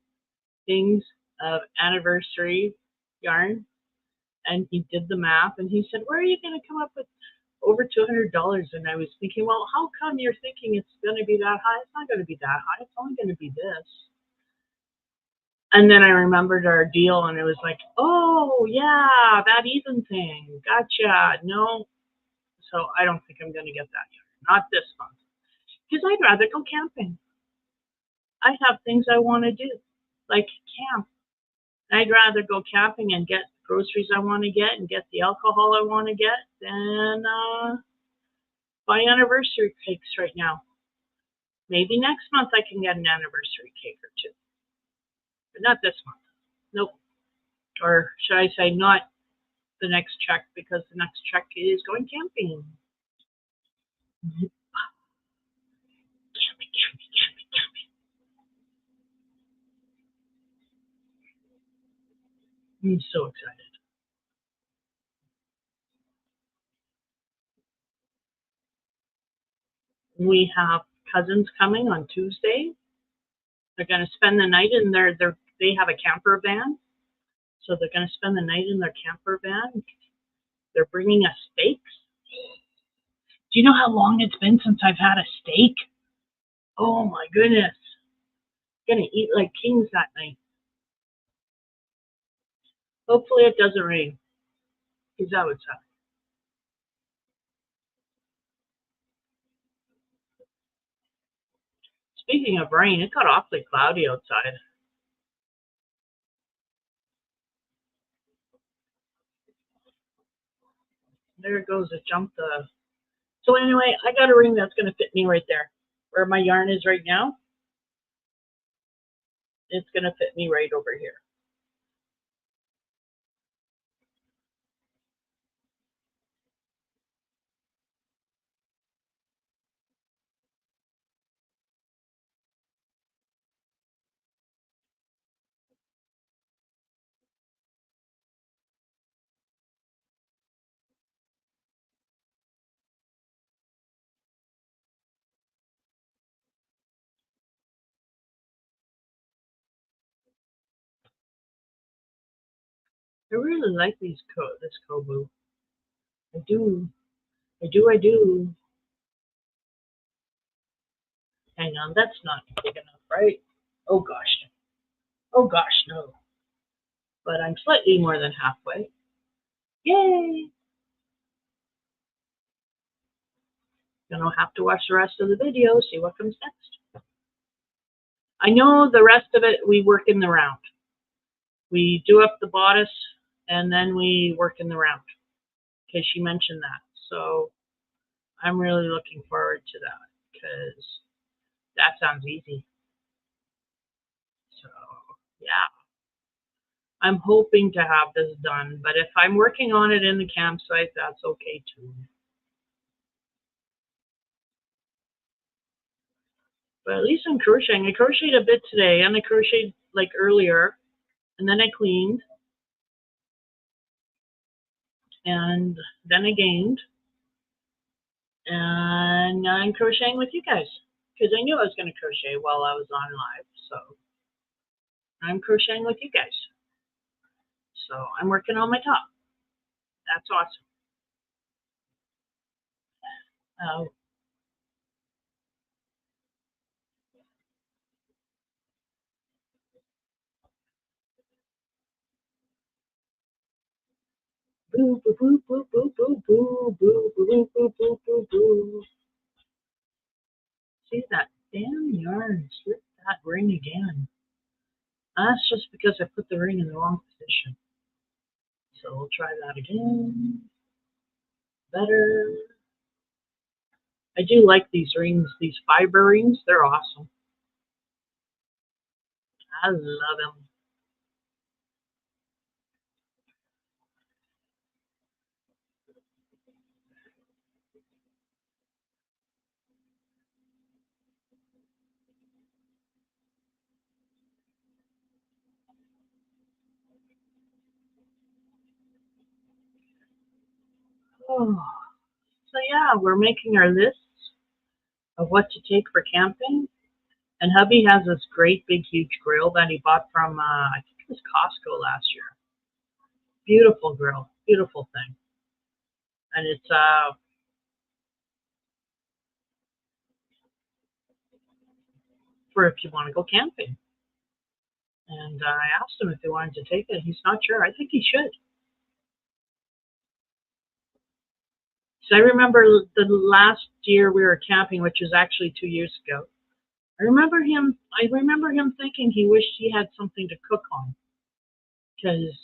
things of anniversary yarn. And he did the math and he said, where are you going to come up with over $200? And I was thinking, well, how come you're thinking it's going to be that high? It's not going to be that high. It's only going to be this. And then I remembered our deal and it was like, oh, yeah, that even thing. Gotcha. No. So I don't think I'm going to get that yarn. Not this month. Because I'd rather go camping. I have things I want to do, like camp. I'd rather go camping and get groceries I want to get and get the alcohol I want to get than buy anniversary cakes right now. Maybe next month I can get an anniversary cake or two, but not this month. Nope. Or should I say not the next check, because the next check is going camping. Camping, camping, camping, camping. I'm so excited. We have cousins coming on Tuesday. They're going to spend the night in they have a camper van. So they're going to spend the night in their camper van. They're bringing us steaks. Do you know how long it's been since I've had a steak? Oh my goodness. I'm going to eat like kings that night. Hopefully it doesn't rain, because that would suck. Speaking of rain, it got awfully cloudy outside. There it goes. It jumped the. So anyway, I got a ring that's going to fit me right there. Where my yarn is right now, it's going to fit me right over here. I really like this Kobu. I do. I do. I do. Hang on, that's not big enough, right? Oh gosh. Oh gosh, no. But I'm slightly more than halfway. Yay! Gonna have to watch the rest of the video, see what comes next. I know the rest of it, we work in the round. We do up the bodice, and then we work in the round. Because she mentioned that. So I'm really looking forward to that, because that sounds easy. So, yeah. I'm hoping to have this done, but if I'm working on it in the campsite, that's okay too. But at least I'm crocheting. I crocheted a bit today, and I crocheted like earlier, and then I cleaned, and then I gamed, and I'm crocheting with you guys, because I knew I was going to crochet while I was on live, so I'm crocheting with you guys. So I'm working on my top. That's awesome. Boo, boo, boo, boo, boo, boo, boo, boo, boo, boo, boo, boo, boo. See that damn yarn slipped that ring again. That's just because I put the ring in the wrong position. So we'll try that again. Better. I do like these rings, these fiber rings. They're awesome. I love them. Oh. So yeah, we're making our lists of what to take for camping. And hubby has this great big huge grill that he bought from I think it was Costco last year. Beautiful grill, beautiful thing. And it's for if you want to go camping. And I asked him if he wanted to take it. He's not sure. I think he should. So I remember the last year we were camping, which was actually 2 years ago. I remember him thinking he wished he had something to cook on because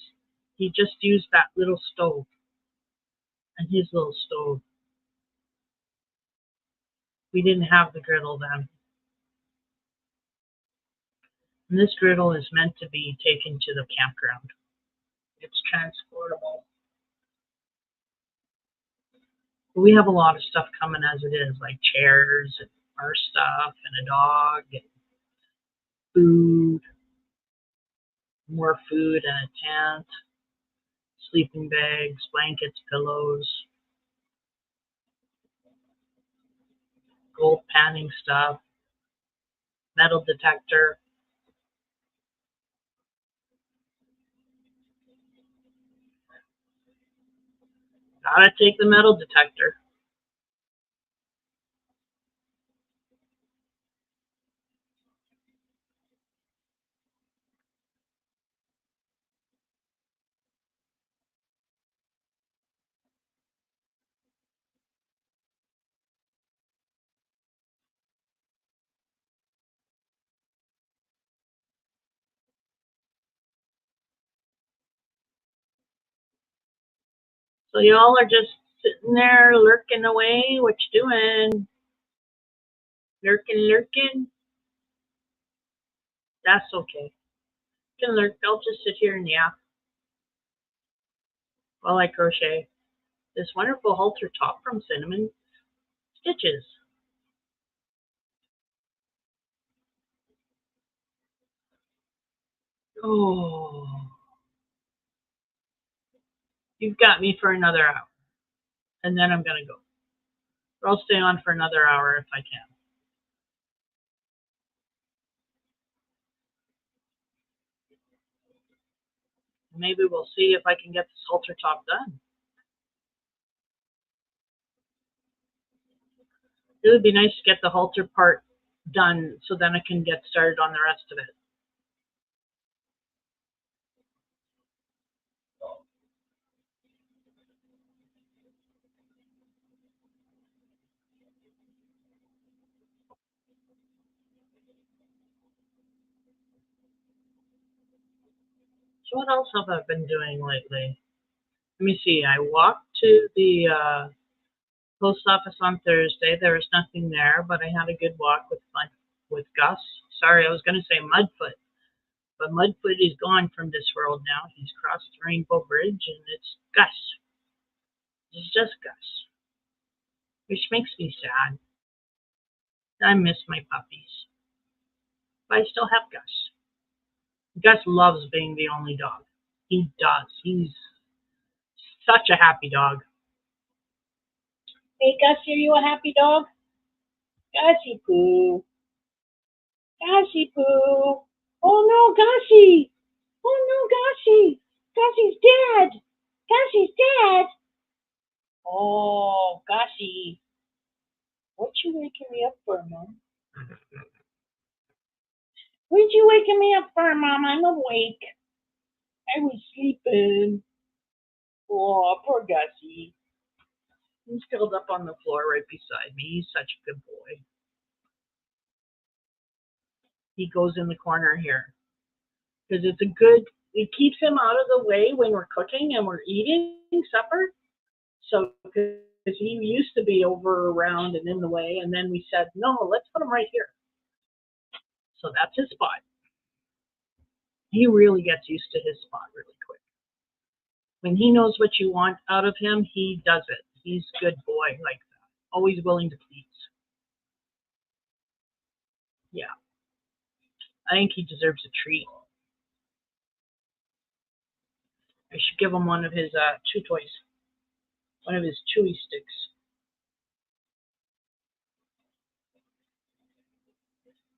he just used that little stove and his little stove. We didn't have the griddle then. And this griddle is meant to be taken to the campground. It's transportable. But we have a lot of stuff coming as it is, like chairs and our stuff and a dog and food, more food and a tent, sleeping bags, blankets, pillows, gold panning stuff, metal detector. Gotta take the metal detector. So y'all are just sitting there lurking away. What you doing? Lurking. That's okay. You can lurk. I'll just sit here and yap while I crochet this wonderful halter top from Cinnamon Stitches. Oh, you've got me for another hour, and then I'm gonna go. Or I'll stay on for another hour if I can. Maybe we'll see if I can get this halter top done. It would be nice to get the halter part done so then I can get started on the rest of it. So what else have I been doing lately? Let me see. I walked to the post office on Thursday. There was nothing there, but I had a good walk with Gus. Sorry, I was going to say Mudfoot, but Mudfoot is gone from this world now. He's crossed the Rainbow Bridge, and it's Gus. It's just Gus, which makes me sad. I miss my puppies, but I still have Gus. Gus loves being the only dog. He does. He's such a happy dog. Hey, Gus, are you a happy dog? Gussie Poo. Gussie Poo. Oh no, Gussie. Oh no, Gussie. Gussie's dead. Gussie's dead. Oh, Gussie. What you waking me up for, Mom? What you waking me up for, Mom? I'm awake. I was sleeping. Oh, poor Gussie. He's curled up on the floor right beside me. He's such a good boy. He goes in the corner here because it keeps him out of the way when we're cooking and we're eating supper. So, because he used to be over around and in the way, and then we said, no, let's put him right here. So that's his spot. He really gets used to his spot really quick. When he knows what you want out of him, he does it. He's a good boy like that. Always willing to please. Yeah. I think he deserves a treat. I should give him one of his chew toys. One of his chewy sticks.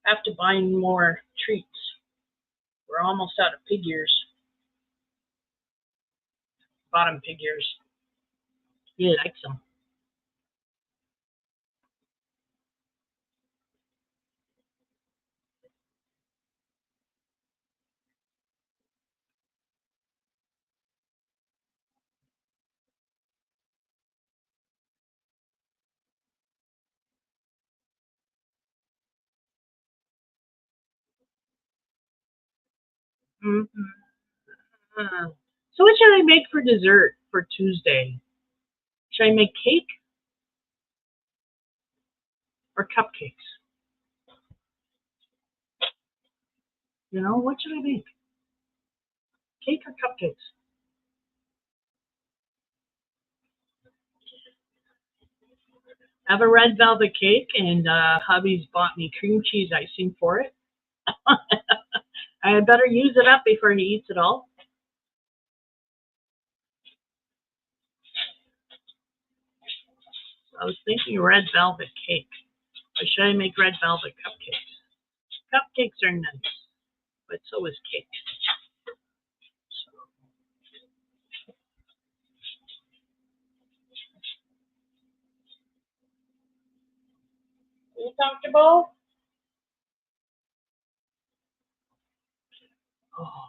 I have to buy more treats. We're almost out of pig ears. Bottom pig ears. He likes them. Mm-hmm. So what should I make for dessert for Tuesday? Should I make cake or cupcakes? You know, what should I make? Cake or cupcakes? I have a red velvet cake, and hubby's bought me cream cheese icing for it. I had better use it up before he eats it all. I was thinking red velvet cake. Or should I make red velvet cupcakes? Cupcakes are nice, but so is cake. So, are you comfortable? Oh,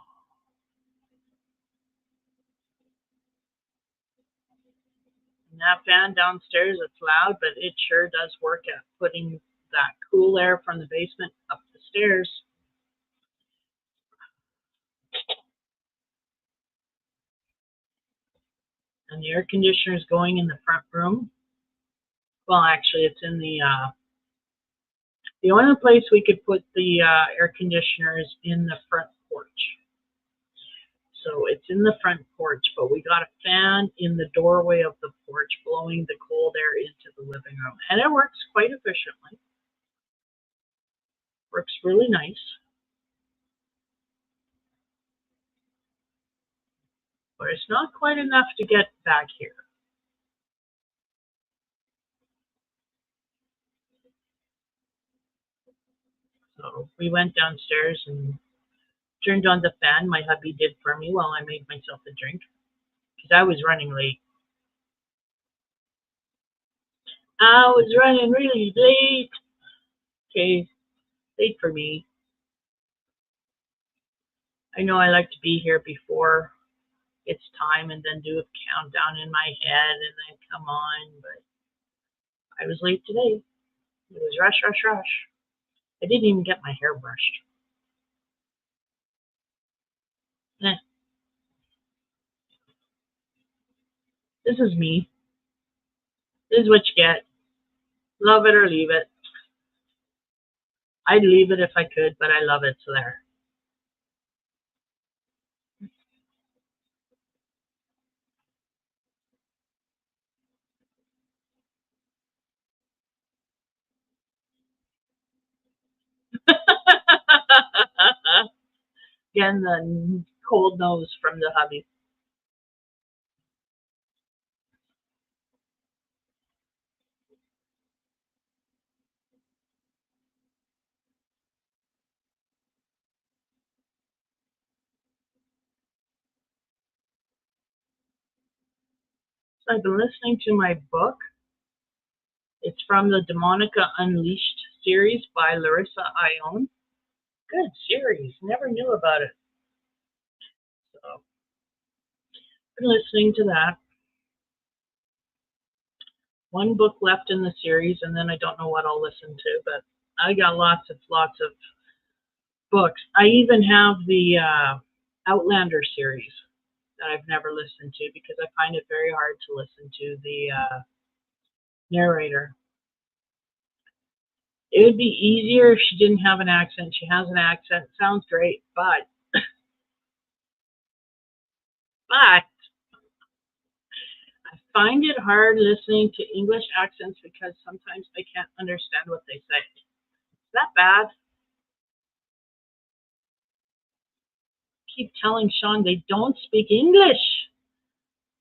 and that fan downstairs, it's loud, but it sure does work at putting that cool air from the basement up the stairs. And the air conditioner is going in the front room. Well, actually, it's in the only place we could put the air conditioner is in the front porch. So it's in the front porch, but we got a fan in the doorway of the porch blowing the cold air into the living room. And it works quite efficiently. Works really nice. But it's not quite enough to get back here. So we went downstairs and turned on the fan. My hubby did for me while I made myself a drink because I was running late. I was running really late. Okay, late for me. I know I like to be here before it's time and then do a countdown in my head and then come on, but I was late today. It was rush, rush, rush. I didn't even get my hair brushed. Eh, this is me. This is what you get. Love it or leave it. I'd leave it if I could, but I love it, so there. Again, the cold nose from the hubby. So I've been listening to my book. It's from the Demonica Unleashed series by Larissa Ione. Good series. Never knew about it. So I've been listening to that. One book left in the series, and then I don't know what I'll listen to, but I got lots of books. I even have the Outlander series that I've never listened to because I find it very hard to listen to the narrator. It would be easier if she didn't have an accent. She has an accent. It sounds great, but I find it hard listening to English accents because sometimes I can't understand what they say. Is that bad? Keep telling Sean they don't speak English,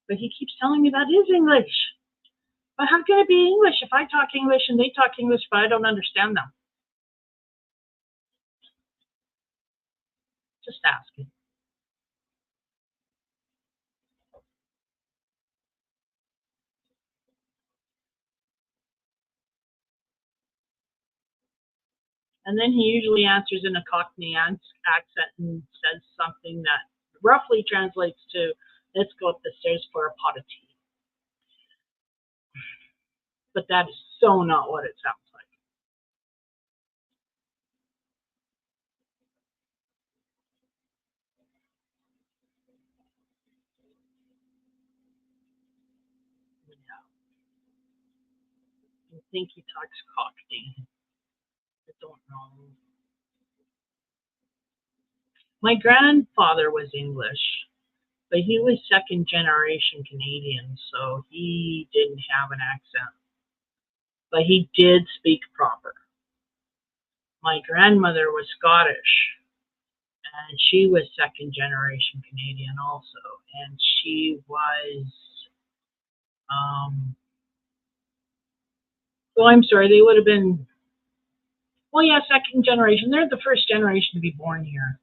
but he keeps telling me that is English. But how can it be English if I talk English and they talk English, but I don't understand them? Just asking. And then he usually answers in a Cockney accent and says something that roughly translates to, let's go up the stairs for a pot of tea. But that is so not what it sounds like. Yeah. I think he talks Cockney. I don't know. My grandfather was English, but he was second generation Canadian, so he didn't have an accent. But he did speak proper. My grandmother was Scottish, and she was second generation Canadian also, and she was, well, I'm sorry, they would have been, well, yeah, second generation. They're the first generation to be born here.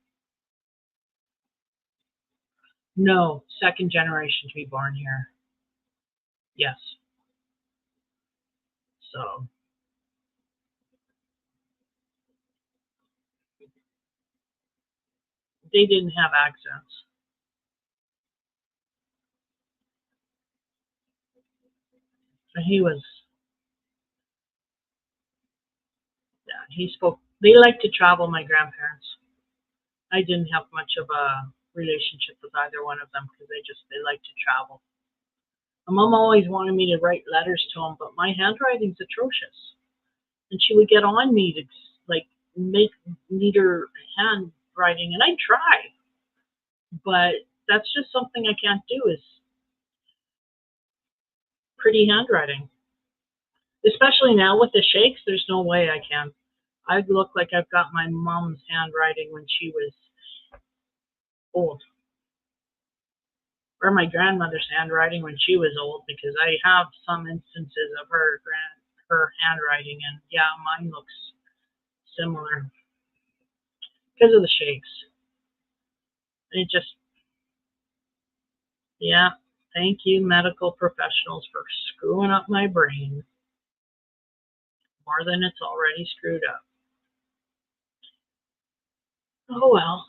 No, second generation to be born here. Yes. So they didn't have accents. So he was, yeah, he spoke, they liked to travel, my grandparents. I didn't have much of a relationship with either one of them because they liked to travel. My mom always wanted me to write letters to him, but my handwriting's atrocious. And she would get on me to like make neater handwriting, and I'd try, but that's just something I can't do is pretty handwriting. Especially now with the shakes, there's no way I can. I look like I've got my mom's handwriting when she was old, or my grandmother's handwriting when she was old, because I have some instances of her handwriting, and yeah, mine looks similar because of the shakes. It just, yeah, thank you, medical professionals, for screwing up my brain more than it's already screwed up. Oh well.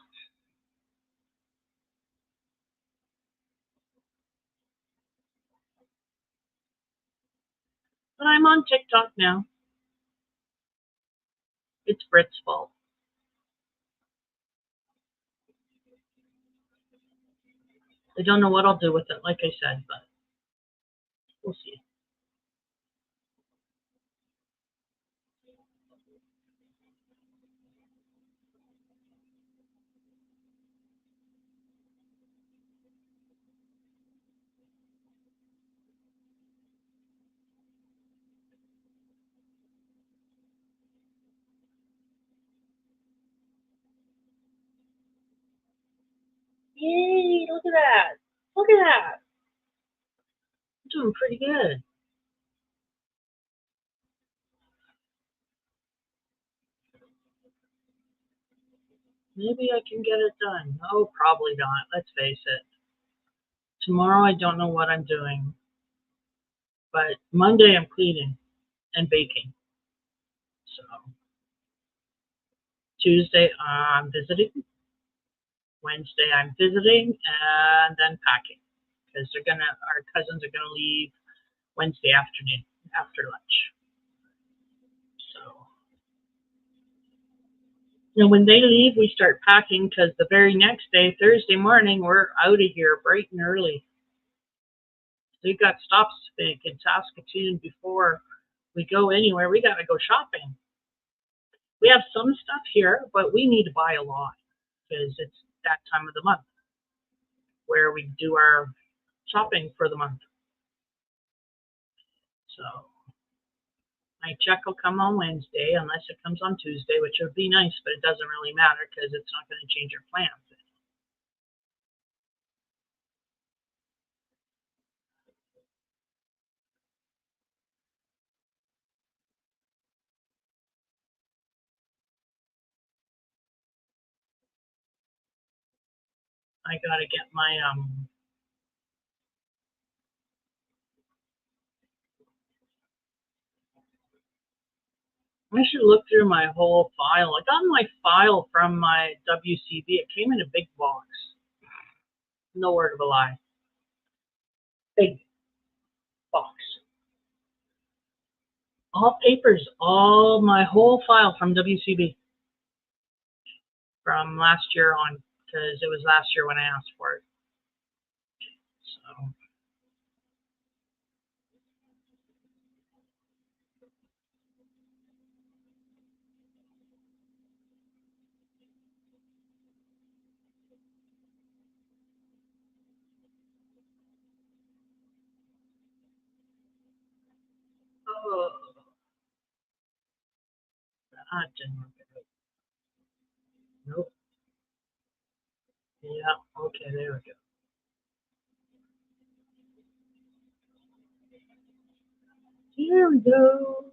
But I'm on TikTok now. It's Brit's fault. I don't know what I'll do with it, like I said, but we'll see. Yay, look at that. Look at that. I'm doing pretty good. Maybe I can get it done. No, probably not. Let's face it. Tomorrow I don't know what I'm doing. But Monday I'm cleaning and baking. So Tuesday I'm visiting. Wednesday I'm visiting and then packing. Because our cousins are gonna leave Wednesday afternoon after lunch. So when they leave, we start packing because the very next day, Thursday morning, we're out of here bright and early. We've got stops to make in Saskatoon before we go anywhere. We got to go shopping. We have some stuff here, but we need to buy a lot because it's that time of the month where we do our shopping for the month. So my check will come on Wednesday unless it comes on Tuesday, which would be nice, but it doesn't really matter because it's not going to change our plans. I got to get my I should look through my whole file. I got my file from my WCB. It came in a big box. No word of a lie. Big box. All papers, all my whole file from WCB from last year on, because it was last year when I asked for it. So Oh, that didn't work out. Nope. Yeah, okay, there we go. Here we go.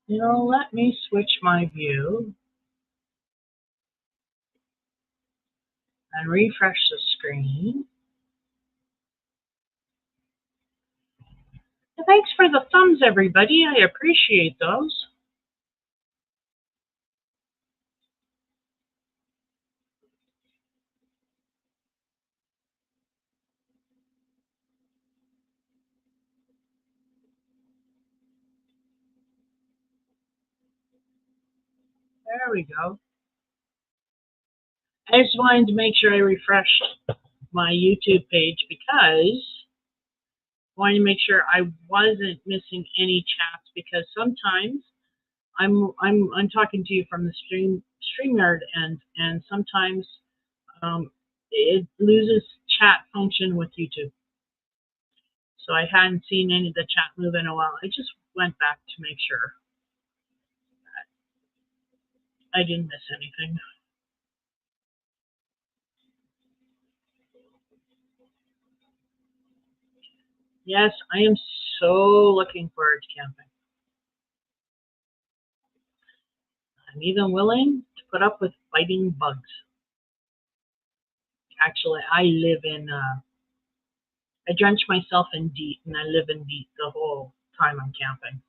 Now let me switch my view and refresh the screen. And thanks for the thumbs, everybody. I appreciate those. There we go. I just wanted to make sure I refreshed my YouTube page because I wanted to make sure I wasn't missing any chats, because sometimes I'm talking to you from the StreamYard end, and sometimes it loses chat function with YouTube. So I hadn't seen any of the chat move in a while. I just went back to make sure that I didn't miss anything. Yes, I am so looking forward to camping. I'm even willing to put up with biting bugs. Actually, I drench myself in DEET, and I live in DEET the whole time I'm camping.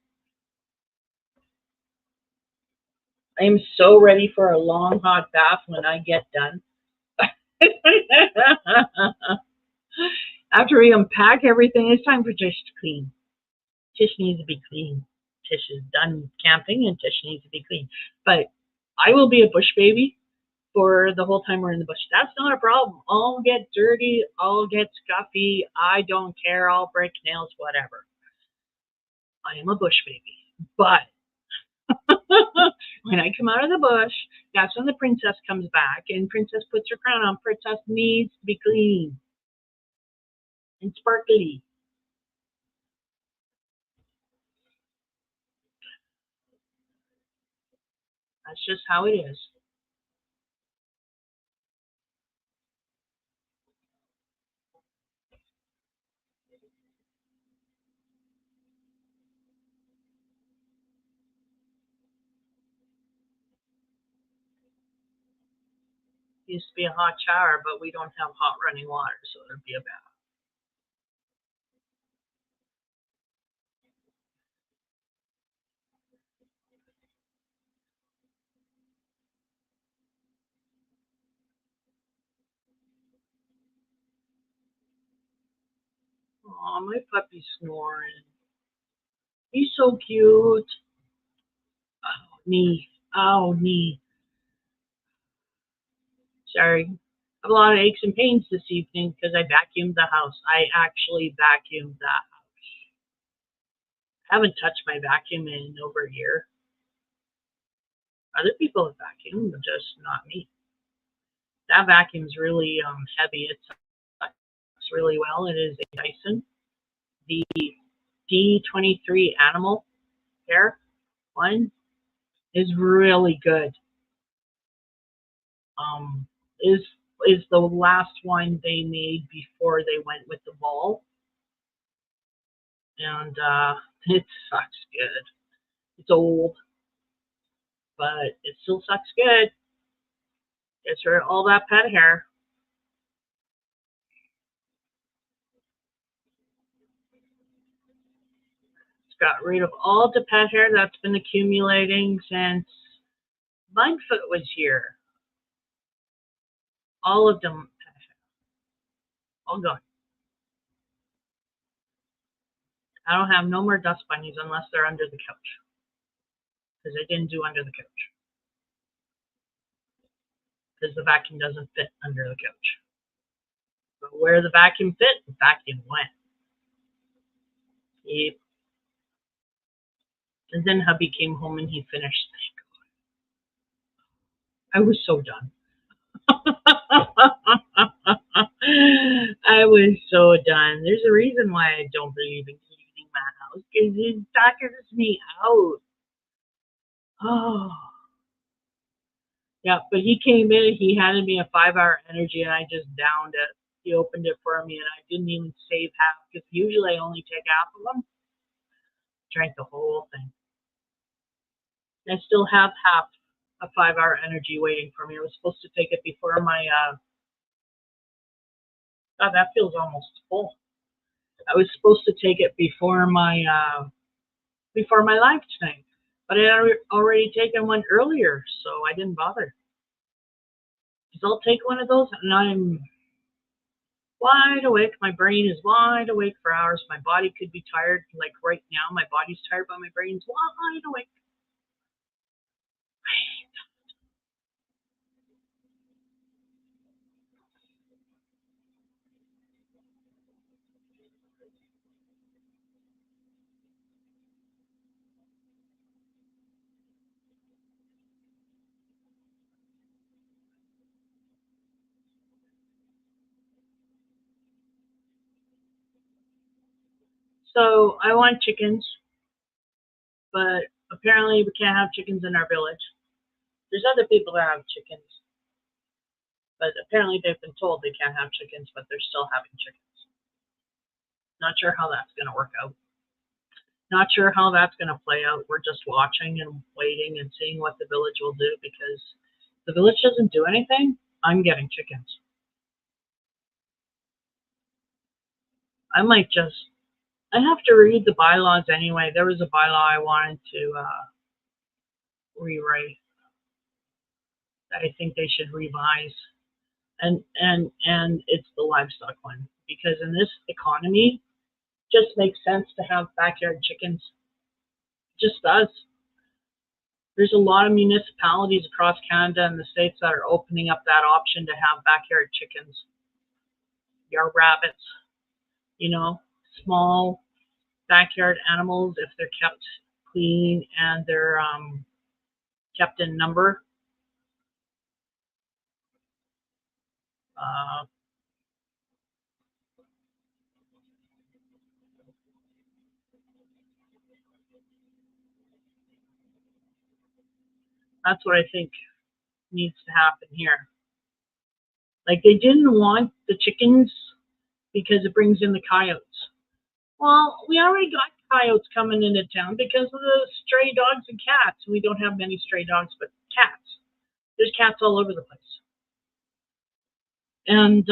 I am so ready for a long hot bath when I get done. After we unpack everything, it's time for Tish to clean. Tish needs to be clean. Tish is done camping and Tish needs to be clean. But I will be a bush baby for the whole time we're in the bush. That's not a problem. I'll get dirty. I'll get scuffy. I don't care. I'll break nails, whatever. I am a bush baby. But when I come out of the bush, that's when the princess comes back, and princess puts her crown on. Princess needs to be clean and sparkly. That's just how it is. Used to be a hot shower, but we don't have hot running water, so there'd be a bath. Aw, my puppy's snoring. He's so cute. Oh, knee. Oh, knee. Sorry. I have a lot of aches and pains this evening because I vacuumed the house. I actually vacuumed the house. I haven't touched my vacuum in over a year. Other people have vacuumed, but just not me. That vacuum's really heavy. It sucks really well. It is a Dyson. The D23 animal hair one is really good. Is the last one they made before they went with the ball, and it sucks good. It's old, but it still sucks good. Gets rid of all that pet hair. It's got rid of all the pet hair that's been accumulating since Bigfoot was here. All of them, all gone. I don't have no more dust bunnies unless they're under the couch, because I didn't do under the couch, because the vacuum doesn't fit under the couch. But where the vacuum fit, the vacuum went. Yep. And then hubby came home and he finished. I was so done. I was so done. There's a reason why I don't believe in cleaning my house because it suckers me out. Oh, yeah. But he came in, he handed me a 5-hour energy, and I just downed it. He opened it for me, and I didn't even save half because usually I only take half of them. Drank the whole thing. I still have half a 5-hour energy waiting for me. I was supposed to take it before my. God, that feels almost full. I was supposed to take it before my live tonight, but I had already taken one earlier, so I didn't bother. Because I'll take one of those, and I'm wide awake. My brain is wide awake for hours. My body could be tired, like right now. My body's tired, but my brain's wide awake. So I want chickens, but apparently we can't have chickens in our village. There's other people that have chickens, but apparently they've been told they can't have chickens, but they're still having chickens. Not sure how that's going to work out. Not sure how that's going to play out. We're just watching and waiting and seeing what the village will do because the village doesn't do anything. I'm getting chickens. I might just, I have to read the bylaws anyway. There was a bylaw I wanted to rewrite that I think they should revise. And it's the livestock one because in this economy, it just makes sense to have backyard chickens. It just does. There's a lot of municipalities across Canada and the States that are opening up that option to have backyard chickens, yard rabbits, you know, small backyard animals if they're kept clean and they're kept in number. Uh, that's what I think needs to happen here. Like they didn't want the chickens because it brings in the coyotes. Well, we already got coyotes coming into town because of the stray dogs and cats. We don't have many stray dogs, but cats. There's cats all over the place. And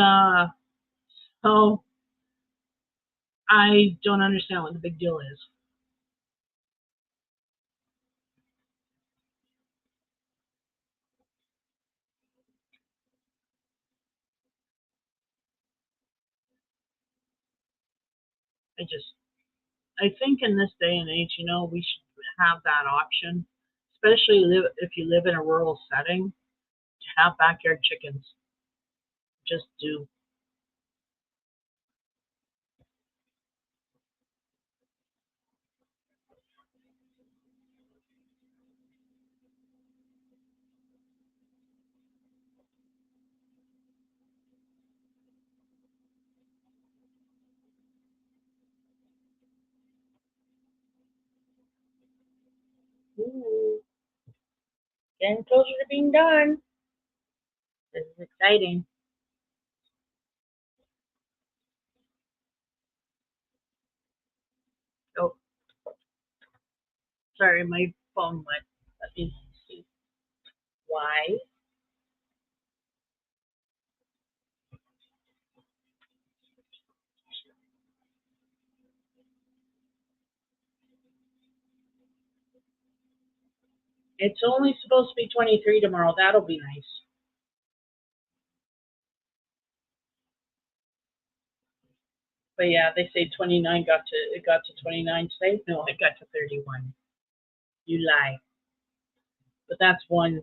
so I don't understand what the big deal is. I think in this day and age, we should have that option, especially if you live in a rural setting, to have backyard chickens. Just do. Ooh, getting closer to being done. This is exciting. Oh, sorry, my phone went. Let me see why. It's only supposed to be 23 tomorrow. That'll be nice. But yeah, they say 29 it got to 29 today. No, it got to 31. You lie. But that's one.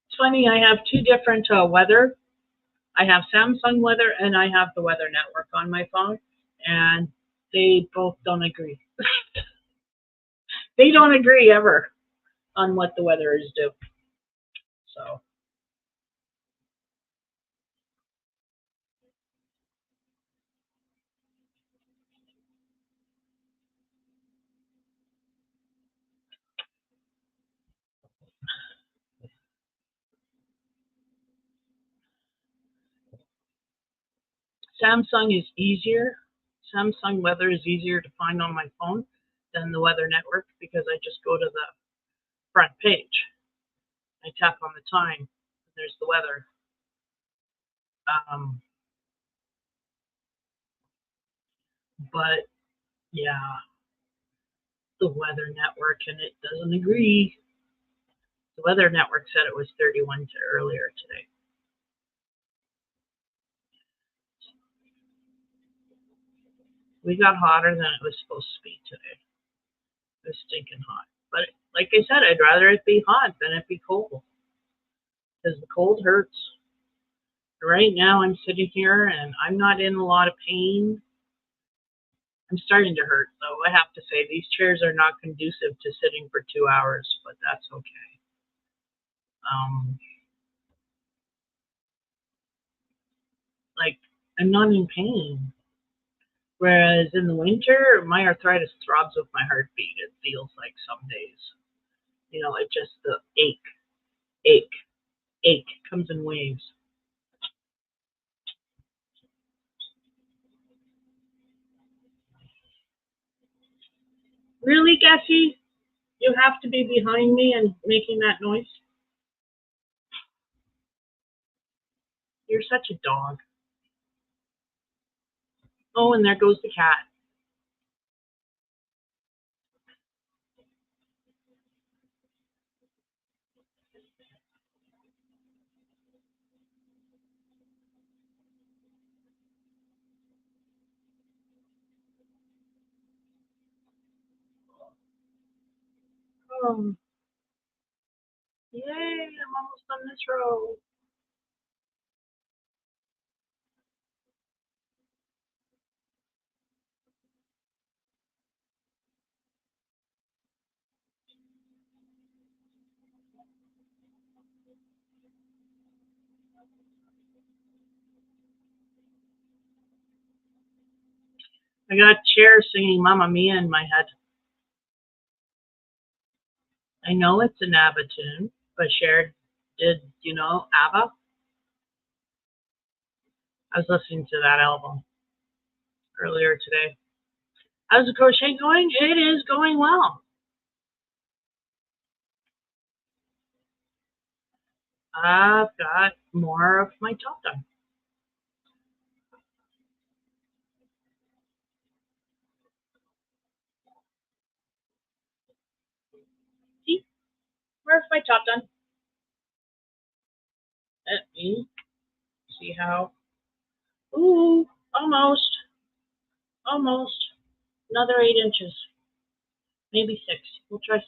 It's funny. I have two different weather. I have Samsung Weather and I have the Weather Network on my phone, and they both don't agree. They don't agree ever on what the weather is due. So Samsung is easier. Samsung weather is easier to find on my phone than the weather network because I just go to the front page. I tap on the time. There's the weather. But yeah, the weather network, and it doesn't agree. The weather network said it was 31 earlier today. We got hotter than it was supposed to be today. It was stinking hot. But like I said, I'd rather it be hot than it be cold. Because the cold hurts. Right now I'm sitting here and I'm not in a lot of pain. I'm starting to hurt, though. I have to say, these chairs are not conducive to sitting for 2 hours, but that's okay. Like, I'm not in pain. Whereas in the winter, my arthritis throbs with my heartbeat. It feels like some days. You know, it just, the ache comes in waves. Really, Gussie? You have to be behind me and making that noise? You're such a dog. Oh, and there goes the cat. Oh, yay, I'm almost on this row. I got Cher singing Mamma Mia in my head. I know it's an ABBA tune, but Cher did, ABBA? I was listening to that album earlier today. How's the crochet going? It is going well. I've got more of my top done. See? Where's my top done? Let me see how. Ooh, almost. Almost. Another 8 inches. Maybe 6. We'll try 6.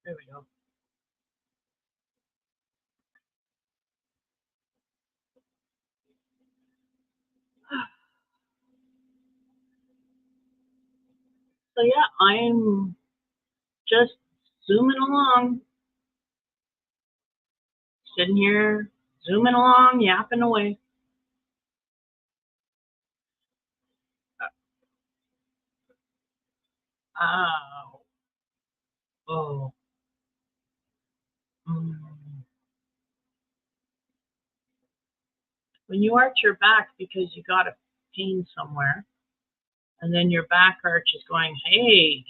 There we go. So yeah, I'm just zooming along. Sitting here, zooming along, yapping away. Ow. Oh. Mm. When you arch your back because you got a pain somewhere, and then your back arch is going, hey,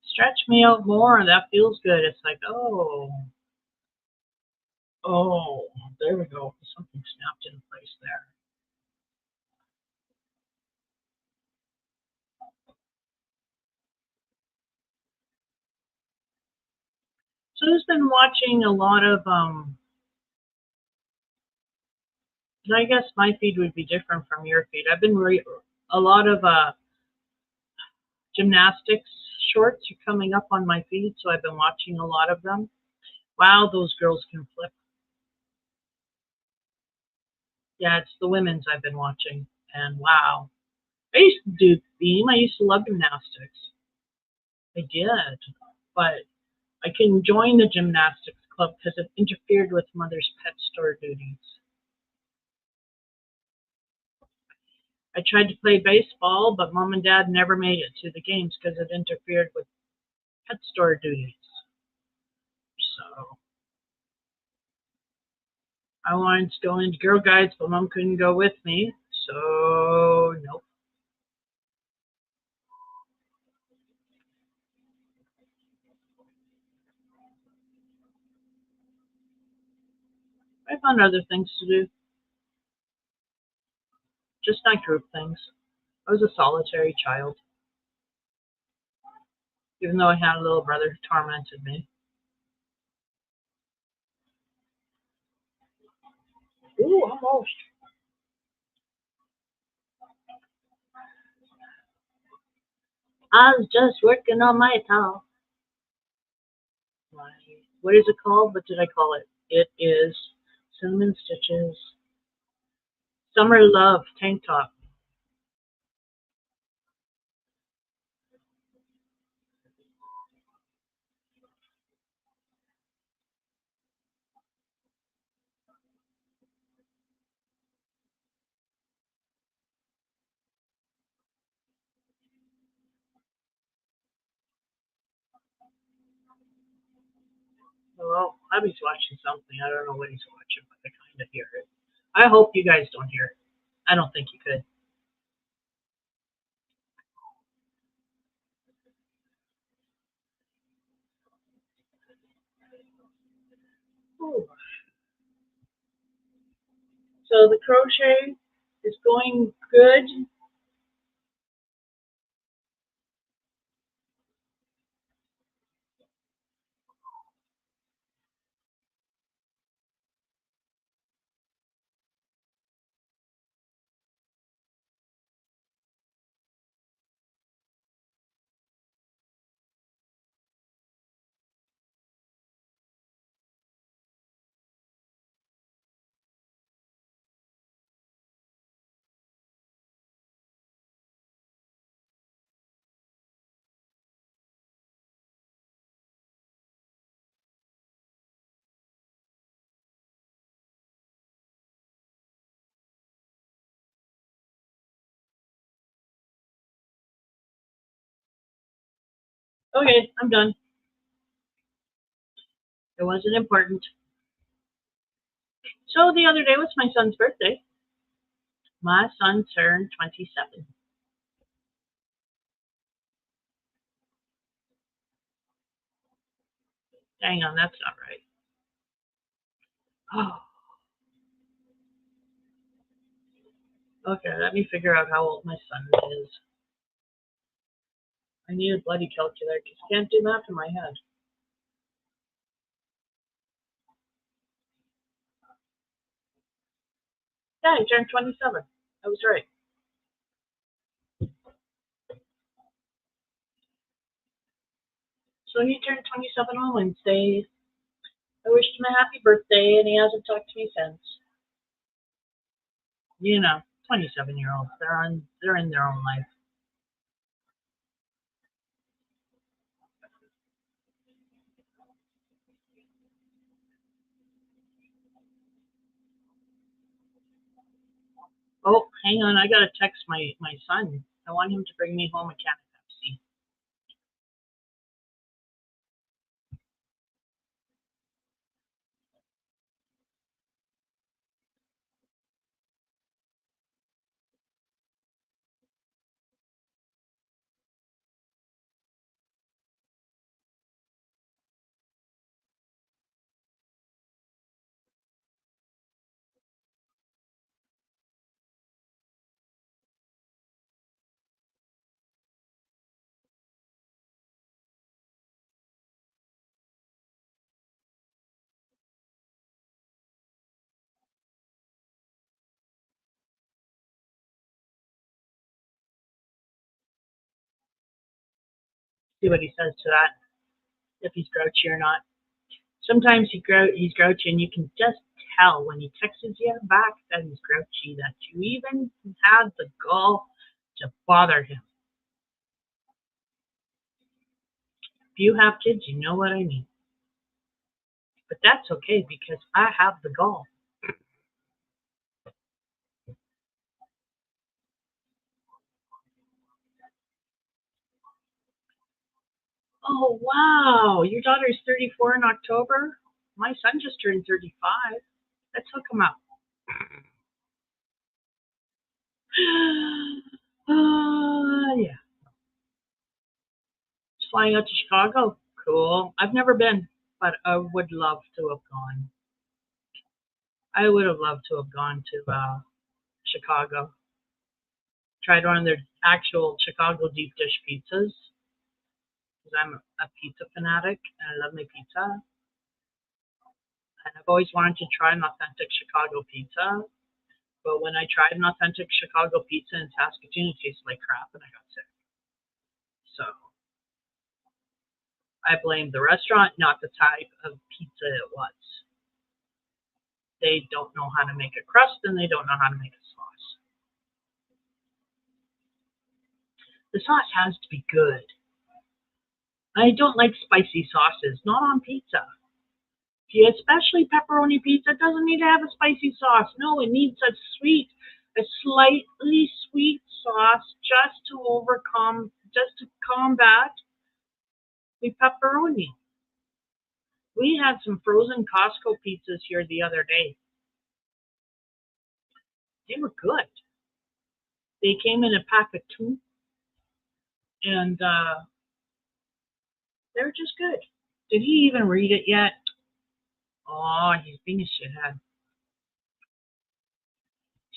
stretch me out more, that feels good. It's like, oh, there we go. Something snapped in place there. So who's been watching a lot of, I guess my feed would be different from your feed. I've been a lot of gymnastics shorts are coming up on my feed, so I've been watching a lot of them. Wow, those girls can flip. Yeah, it's the women's I've been watching, and wow. I used to do theme. I used to love gymnastics. I did, but I couldn't join the gymnastics club because it interfered with mother's pet store duties. I tried to play baseball, but mom and dad never made it to the games because it interfered with pet store duties. So I wanted to go into Girl Guides, but Mom couldn't go with me. So nope. I found other things to do, just not group things. I was a solitary child, even though I had a little brother who tormented me. Ooh, almost. I was just working on my towel. What is it called? What did I call it? It is Cinnamon Stitches Summer Love tank top. Well, Abby's watching something. I don't know what he's watching, but I kind of hear it. I hope you guys don't hear it. I don't think you could. Ooh. So the crochet is going good. Okay, I'm done. It wasn't important. So the other day was my son's birthday. My son turned 27. Hang on, that's not right. Oh, okay, let me figure out how old my son is. I need a bloody calculator because I can't do math in my head. Yeah, he turned 27. I was right. So he turned 27 on Wednesday. I wished him a happy birthday, and he hasn't talked to me since. You know, 27-year-olds. They're in their own life. Oh, hang on, I gotta text my son. I want him to bring me home a can of Pepsi. See what he says to that. If he's grouchy or not. Sometimes he's grouchy, and you can just tell when he texts you back that he's grouchy, that you even had the gall to bother him. If you have kids, you know what I mean. But that's okay because I have the gall. Oh, wow. Your daughter's 34 in October? My son just turned 35. Let's hook him up. Yeah. Just flying out to Chicago. Cool. I've never been, but I would love to have gone. I would have loved to have gone to Chicago. Tried one of their actual Chicago deep dish pizzas because I'm a pizza fanatic and I love my pizza. And I've always wanted to try an authentic Chicago pizza. But when I tried an authentic Chicago pizza in Saskatoon, it tasted like crap and I got sick. So I blame the restaurant, not the type of pizza it was. They don't know how to make a crust and they don't know how to make a sauce. The sauce has to be good. I don't like spicy sauces, not on pizza. Especially pepperoni pizza doesn't need to have a spicy sauce. No, it needs a slightly sweet sauce just to combat the pepperoni. We had some frozen Costco pizzas here the other day. They were good. They came in a pack of 2, and they were just good. Did he even read it yet? Oh, he's being a shithead.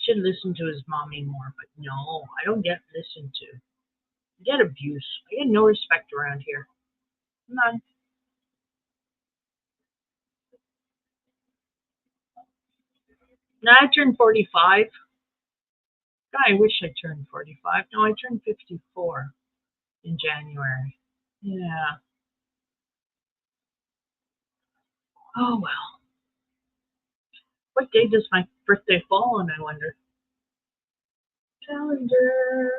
Should listen to his mommy more, but no, I don't get listened to. I get abuse. I get no respect around here. None. Now I turned 45. God, I wish I turned 45. No, I turned 54 in January. Yeah. Oh, well. What day does my birthday fall on, I wonder? Calendar.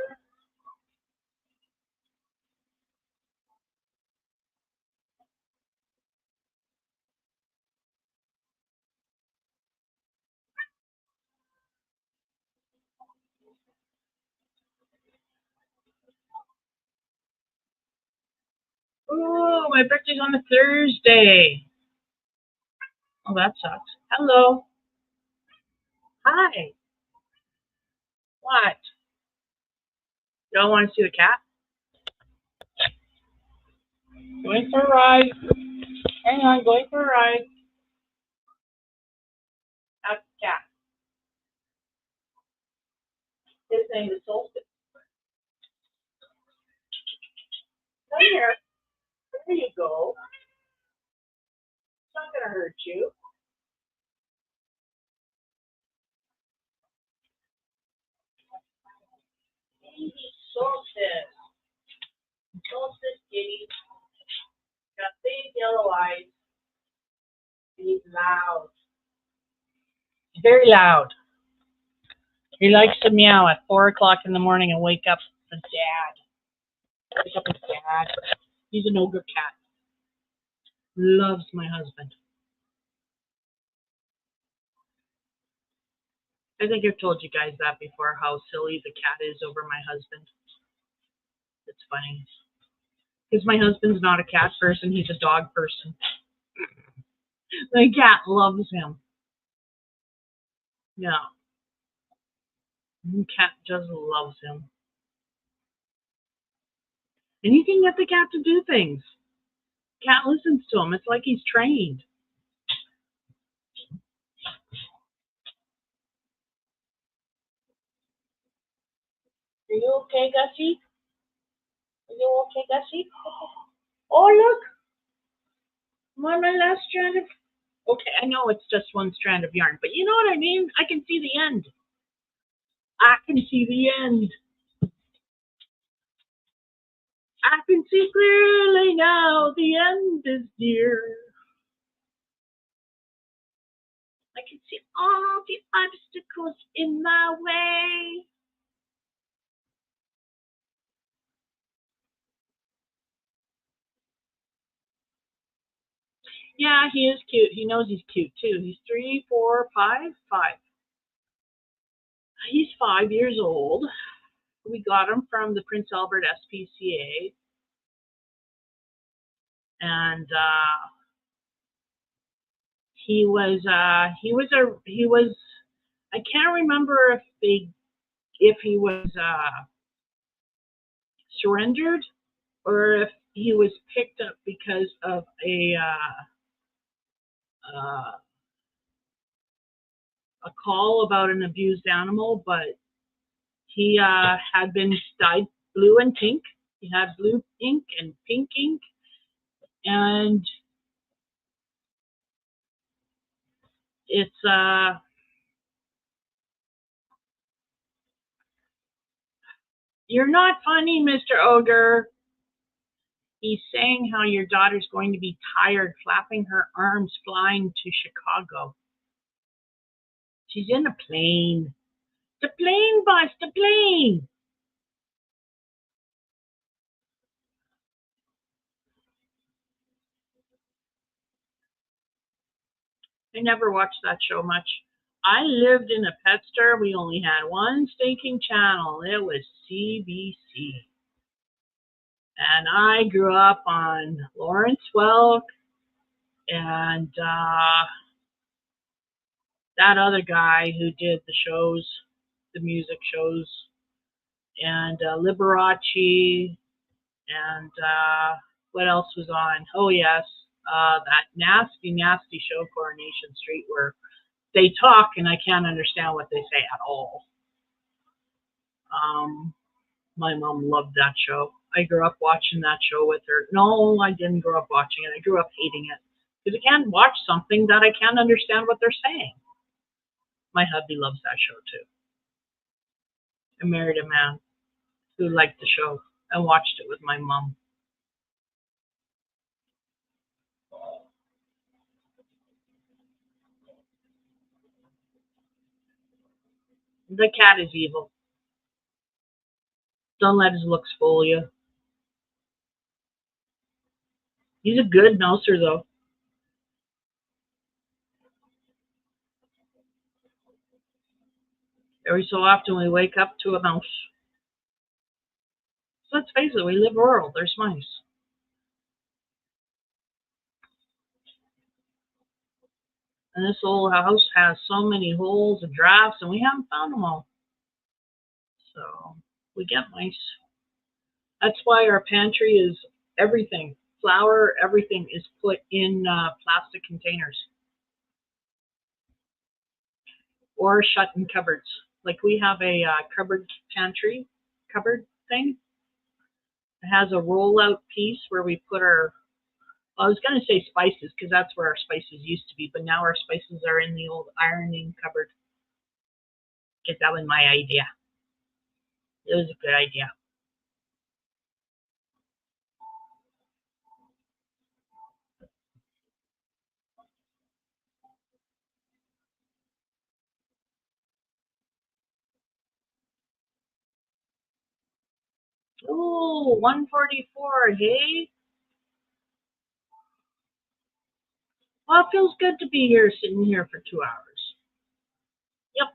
Oh, my birthday's on a Thursday. Oh, that sucks. Hello. Hi. What? You don't want to see the cat? Going for a ride. Hang on, going for a ride. That's the cat. His name is Solstice. Come here. There you go. It's not going to hurt you. Baby Solstice. Solstice kitty. Got big yellow eyes. He's loud. He's very loud. He likes to meow at 4 o'clock in the morning and wake up his dad. Wake up his dad. He's an ogre cat. Loves my husband. I think I've told you guys that before, how silly the cat is over my husband. It's funny. Because my husband's not a cat person, he's a dog person. The cat loves him. Yeah. The cat just loves him. And you can get the cat to do things. Cat listens to him. It's like he's trained. Are you okay, Gussie? Are you okay, Gussie? Oh, look. My last strand of... Okay, I know it's just one strand of yarn, but you know what I mean? I can see the end. I can see the end. I can see clearly now the end is near. I can see all the obstacles in my way. Yeah, he is cute. He knows he's cute too. He's 3, 4, 5, 5. He's 5 years old. We got him from the Prince Albert SPCA. and he was I can't remember if he was surrendered or if he was picked up because of a call about an abused animal, but he had been dyed blue and pink. He had blue ink and pink ink, and it's you're not funny, Mr. Ogre. He's saying how your daughter's going to be tired, flapping her arms, flying to Chicago. She's in a plane. The plane, boss, the plane. I never watched that show much. I lived in a pet store. We only had one stinking channel. It was CBC. And I grew up on Lawrence Welk and that other guy who did the shows, the music shows, and Liberace, and what else was on? Oh, yes, that nasty, nasty show, Coronation Street, where they talk and I can't understand what they say at all. My mom loved that show. I grew up watching that show with her. No, I didn't grow up watching it. I grew up hating it. Because I can't watch something that I can't understand what they're saying. My hubby loves that show too. I married a man who liked the show and watched it with my mom. The cat is evil. Don't let his looks fool you. He's a good mouser, though. Every so often we wake up to a mouse. So let's face it, we live rural. There's mice. And this old house has so many holes and drafts, and we haven't found them all. So we get mice. That's why our pantry is everything. Flour, everything is put in plastic containers or shut in cupboards. Like we have a cupboard thing. It has a rollout piece where we put our, well, I was going to say spices because that's where our spices used to be, but now our spices are in the old ironing cupboard. Because that was my idea. It was a good idea. Oh, 144, hey? Well, it feels good to be here, sitting here for 2 hours. Yep.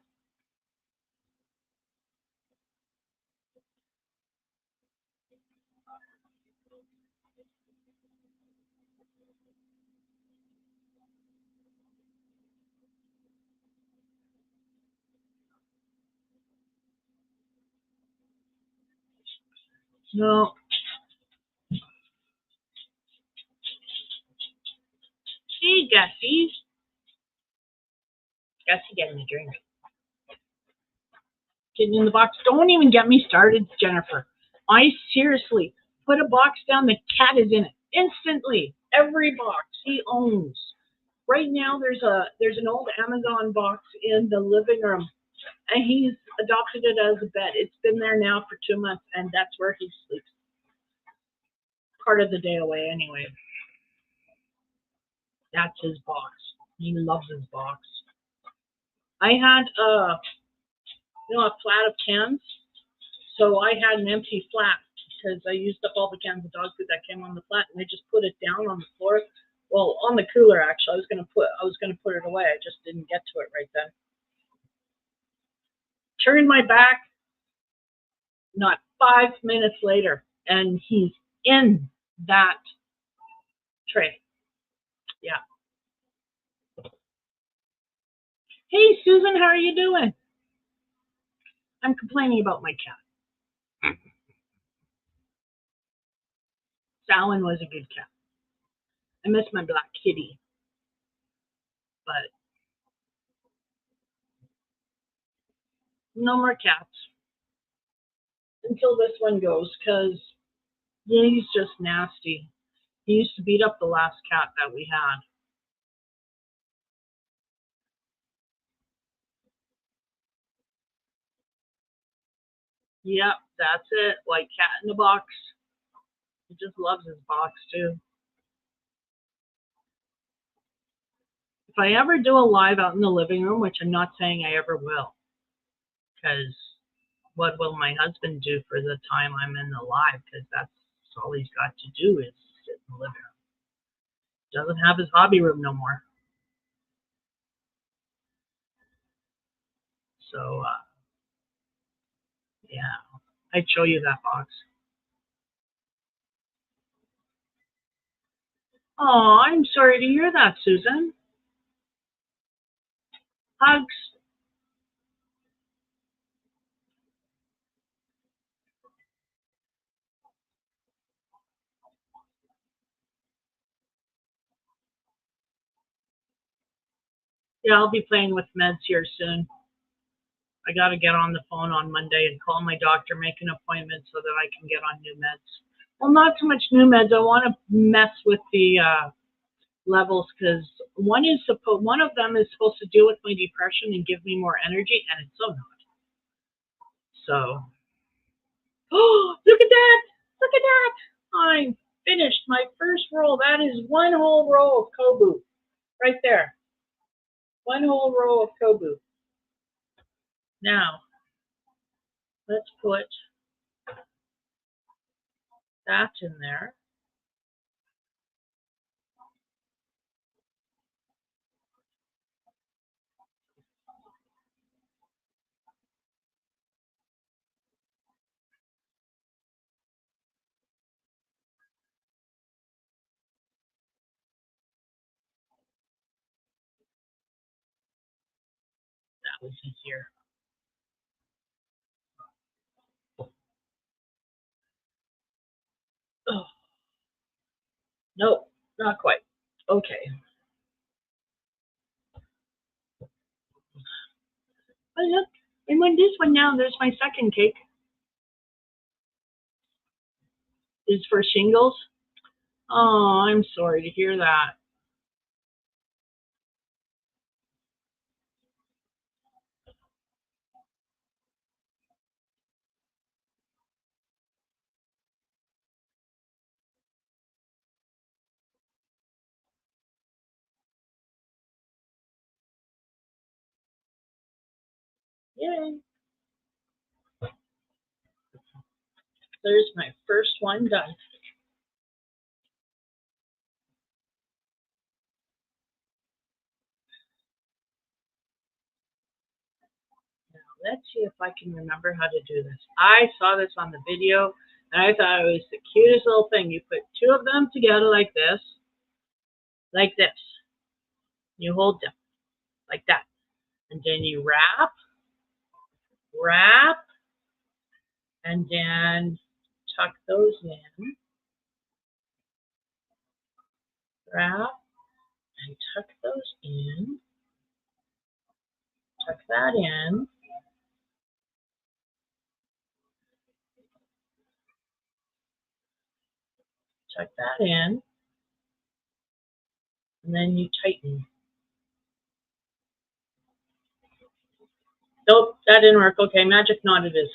No. Hey, Gussie. Gussie getting a drink. Getting in the box. Don't even get me started, Jennifer. I seriously put a box down. The cat is in it instantly. Every box he owns. Right now, there's an old Amazon box in the living room, and he's adopted it as a bed. It's been there now for 2 months, and that's where he sleeps. Part of the day away, anyway. That's his box. He loves his box. I had a flat of cans, so I had an empty flat because I used up all the cans of dog food that came on the flat, and I just put it down on the floor. Well, on the cooler actually. I was gonna put it away. I just didn't get to it right then. Turned my back. Not 5 minutes later, and he's in that Trey. Yeah. Hey, Susan, how are you doing? I'm complaining about my cat. Salon was a good cat. I miss my black kitty, but no more cats until this one goes, because he's just nasty. He used to beat up the last cat that we had. Yep, that's it. Like cat in the box. He just loves his box too. If I ever do a live out in the living room, which I'm not saying I ever will, because what will my husband do for the time I'm in the live? Because that's all he's got to do is sit in the living room. Doesn't have his hobby room no more. So, yeah, I'd show you that box. Oh, I'm sorry to hear that, Susan. Hugs. Yeah, I'll be playing with meds here soon. I got to get on the phone on Monday and call my doctor, make an appointment so that I can get on new meds. Well, not so much new meds. I want to mess with the levels, because one of them is supposed to deal with my depression and give me more energy, and it's so not. So, oh, look at that! Look at that! I finished my first roll. That is one whole row of kobu right there. One whole row of kobu. Now, let's put that in there. That was easier. Oh, nope, not quite. Okay. Oh, look, and when this one now, there's my second cake. Is for shingles. Oh, I'm sorry to hear that. Yay. There's my first one done. Let's see if I can remember how to do this. I saw this on the video, and I thought it was the cutest little thing. You put two of them together like this. You hold them like that. And then you wrap, and then tuck those in. Wrap, and tuck those in. Tuck that in. Tuck that in. And then you tighten. Nope, that didn't work. Okay, magic knot it is.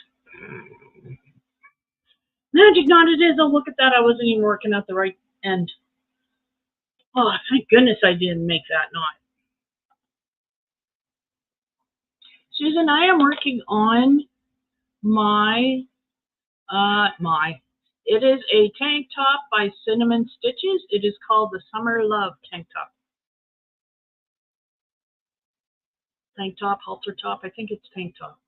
Magic knot it is. Oh, look at that. I wasn't even working at the right end. Oh, thank goodness I didn't make that knot. Susan, I am working on my, it is a tank top by Cinnamon Stitches. It is called the Summer Love tank top. Tank top, halter top, I think it's tank top.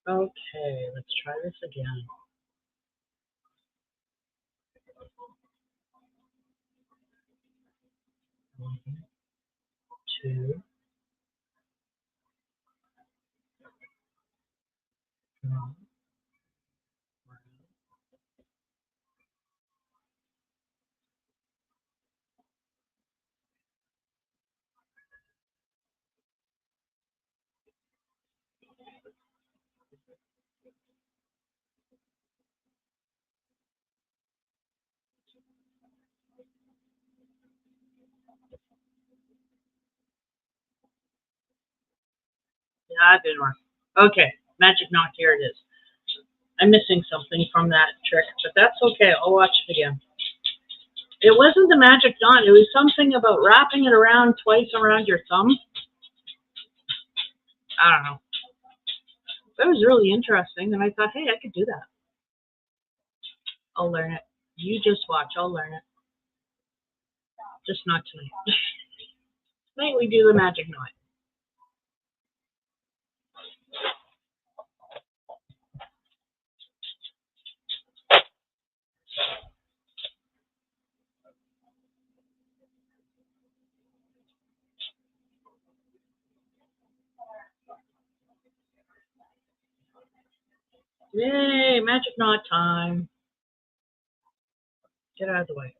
Okay, let's try this again. 1, 2, 3. Yeah, it didn't work. Okay, magic knot, here it is. I'm missing something from that trick, but that's okay. I'll watch it again. It wasn't the magic knot. It was something about wrapping it around twice around your thumb. I don't know. That was really interesting, and I thought, hey, I could do that. I'll learn it. You just watch. I'll learn it. Just not tonight. Tonight we do the magic knot. Yay, magic knot time. Get out of the way.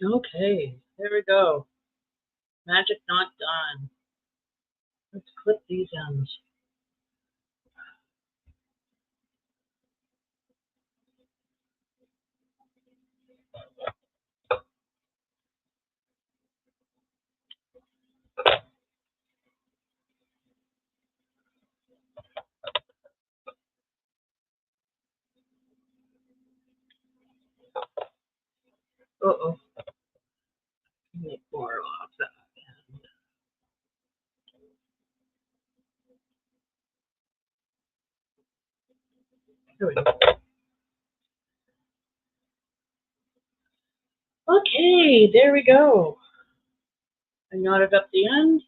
Okay, there we go. Magic knot done. Let's clip these ends. Uh-oh. Make more off that end. There we go. Okay, there we go. I knotted up the end.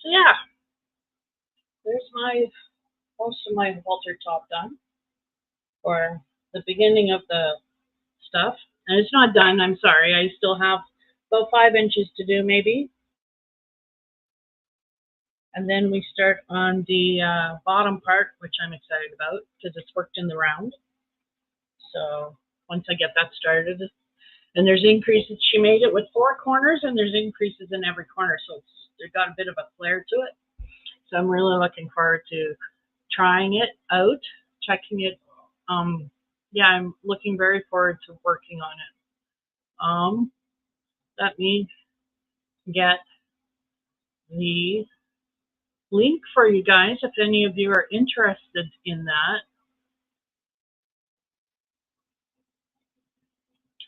So yeah, there's most of my halter top done, or the beginning of the stuff. And it's not done, I'm sorry. I still have about 5 inches to do maybe. And then we start on the bottom part, which I'm excited about because it's worked in the round. So once I get that started, and there's increases. She made it with 4 corners, and there's increases in every corner, so they've got a bit of a flair to it. So I'm really looking forward to trying it out, checking it. Yeah, I'm looking very forward to working on it. Let me get the link for you guys if any of you are interested in that.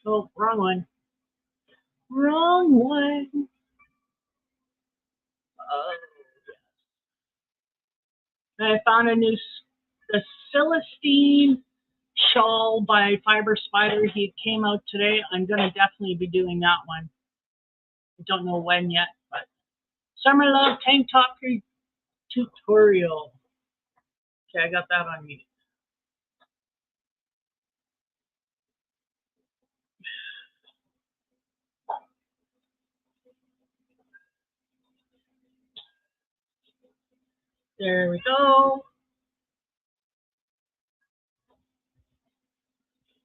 Oh, wrong one. Wrong one. I found a new, the Celestine shawl by Fiber Spider. He came out today. I'm going to definitely be doing that one. I don't know when yet, but Summer Love Tank Top tutorial. Okay, I got that on mute. There we go.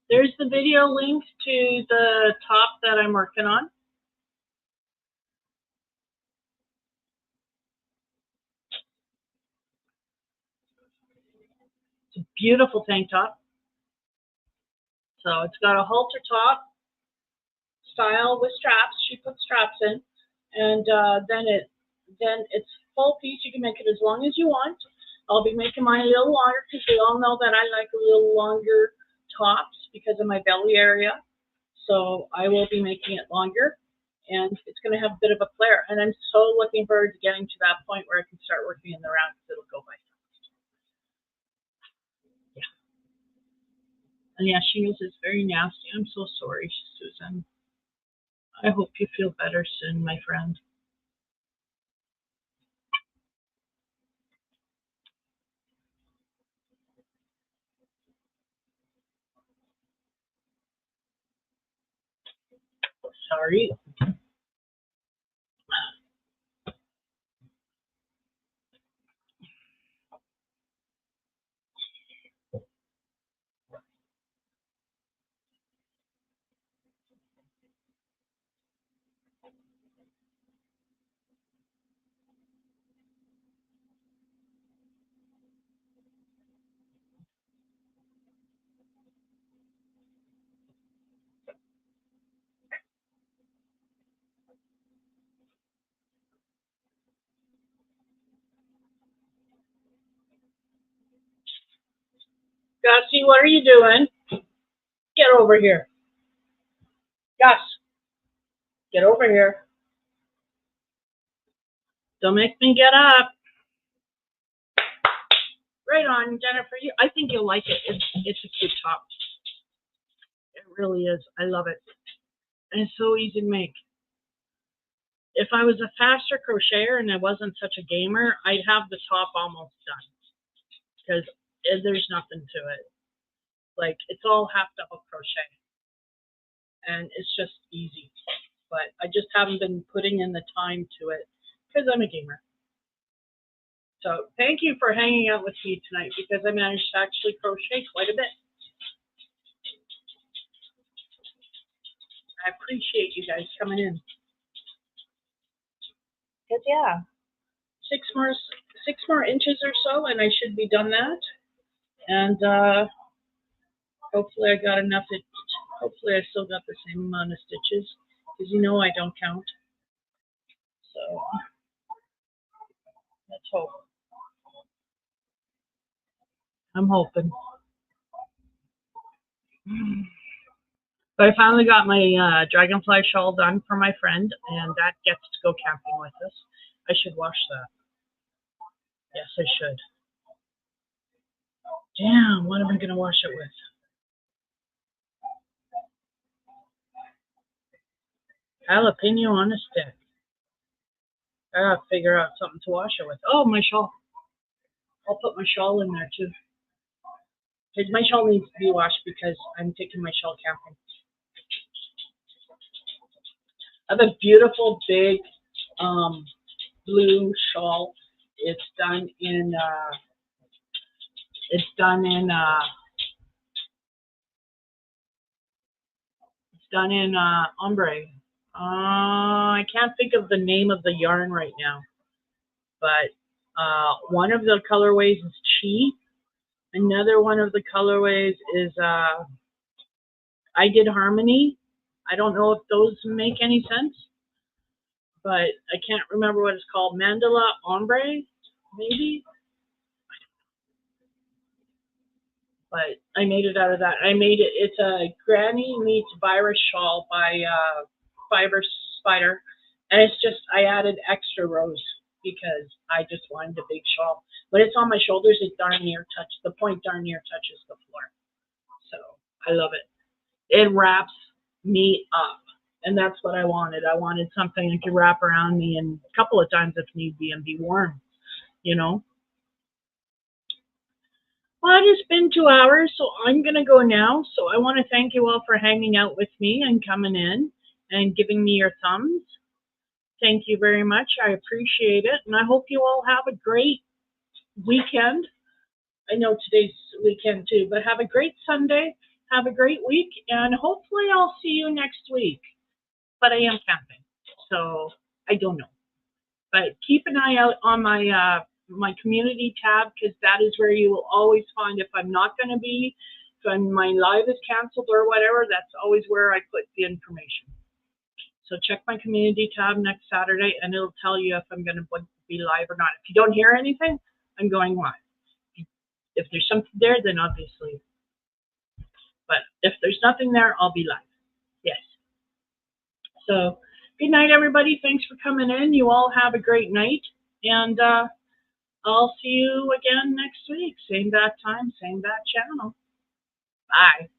There's the video link to the top that I'm working on. It's a beautiful tank top. So it's got a halter top style with straps. She put straps in, and then it's full piece. You can make it as long as you want. I'll be making mine a little longer because they all know that I like a little longer tops because of my belly area. So I will be making it longer, and it's going to have a bit of a flare. And I'm so looking forward to getting to that point where I can start working in the round because it'll go by fast. Yeah. And yeah, shingles is very nasty. I'm so sorry, Susan. I hope you feel better soon, my friend. Sorry. Gussie, what are you doing? Get over here. Gus, get over here. Don't make me get up. Right on, Jennifer. I think you'll like it. It's a cute top. It really is. I love it. And it's so easy to make. If I was a faster crocheter and I wasn't such a gamer, I'd have the top almost done. Because there's nothing to it. Like, it's all half double crochet. And it's just easy. But I just haven't been putting in the time to it because I'm a gamer. So thank you for hanging out with me tonight because I managed to actually crochet quite a bit. I appreciate you guys coming in. Because yeah, six more inches or so, and I should be done that. And hopefully I got enough. Hopefully I still got the same amount of stitches because you know I don't count. So let's hope. I'm hoping. But I finally got my dragonfly shawl done for my friend, and that gets to go camping with us. I should wash that. Yes, I should. Damn, what am I going to wash it with? Jalapeno on a stick. I gotta figure out something to wash it with. Oh, my shawl. I'll put my shawl in there too. Because my shawl needs to be washed because I'm taking my shawl camping. I have a beautiful big blue shawl. It's done in ombre. I can't think of the name of the yarn right now, but one of the colorways is Chi. Another one of the colorways is I Did Harmony. I don't know if those make any sense, but I can't remember what it's called. Mandala Ombre, maybe? But I made it out of that. It's a Granny Meets Virus shawl by Fiber Spider. And it's just, I added extra rows because I just wanted a big shawl. When it's on my shoulders, it the point darn near touches the floor. So I love it. It wraps me up. And that's what I wanted. I wanted something that could wrap around me and a couple of times if need be and be warm, you know? Well, it has been 2 hours, so I'm going to go now. So I want to thank you all for hanging out with me and coming in and giving me your thumbs. Thank you very much. I appreciate it. And I hope you all have a great weekend. I know today's weekend too, but have a great Sunday. Have a great week. And hopefully I'll see you next week. But I am camping, so I don't know. But keep an eye out on my my community tab because that is where you will always find if I'm not going to be, if my live is canceled or whatever, that's always where I put the information. So check my community tab next Saturday and it'll tell you if I'm going to be live or not. If you don't hear anything, I'm going live. If there's something there, then obviously. But if there's nothing there, I'll be live. Yes. So good night, everybody. Thanks for coming in. You all have a great night. And I'll see you again next week. Same bat time, same bat channel. Bye.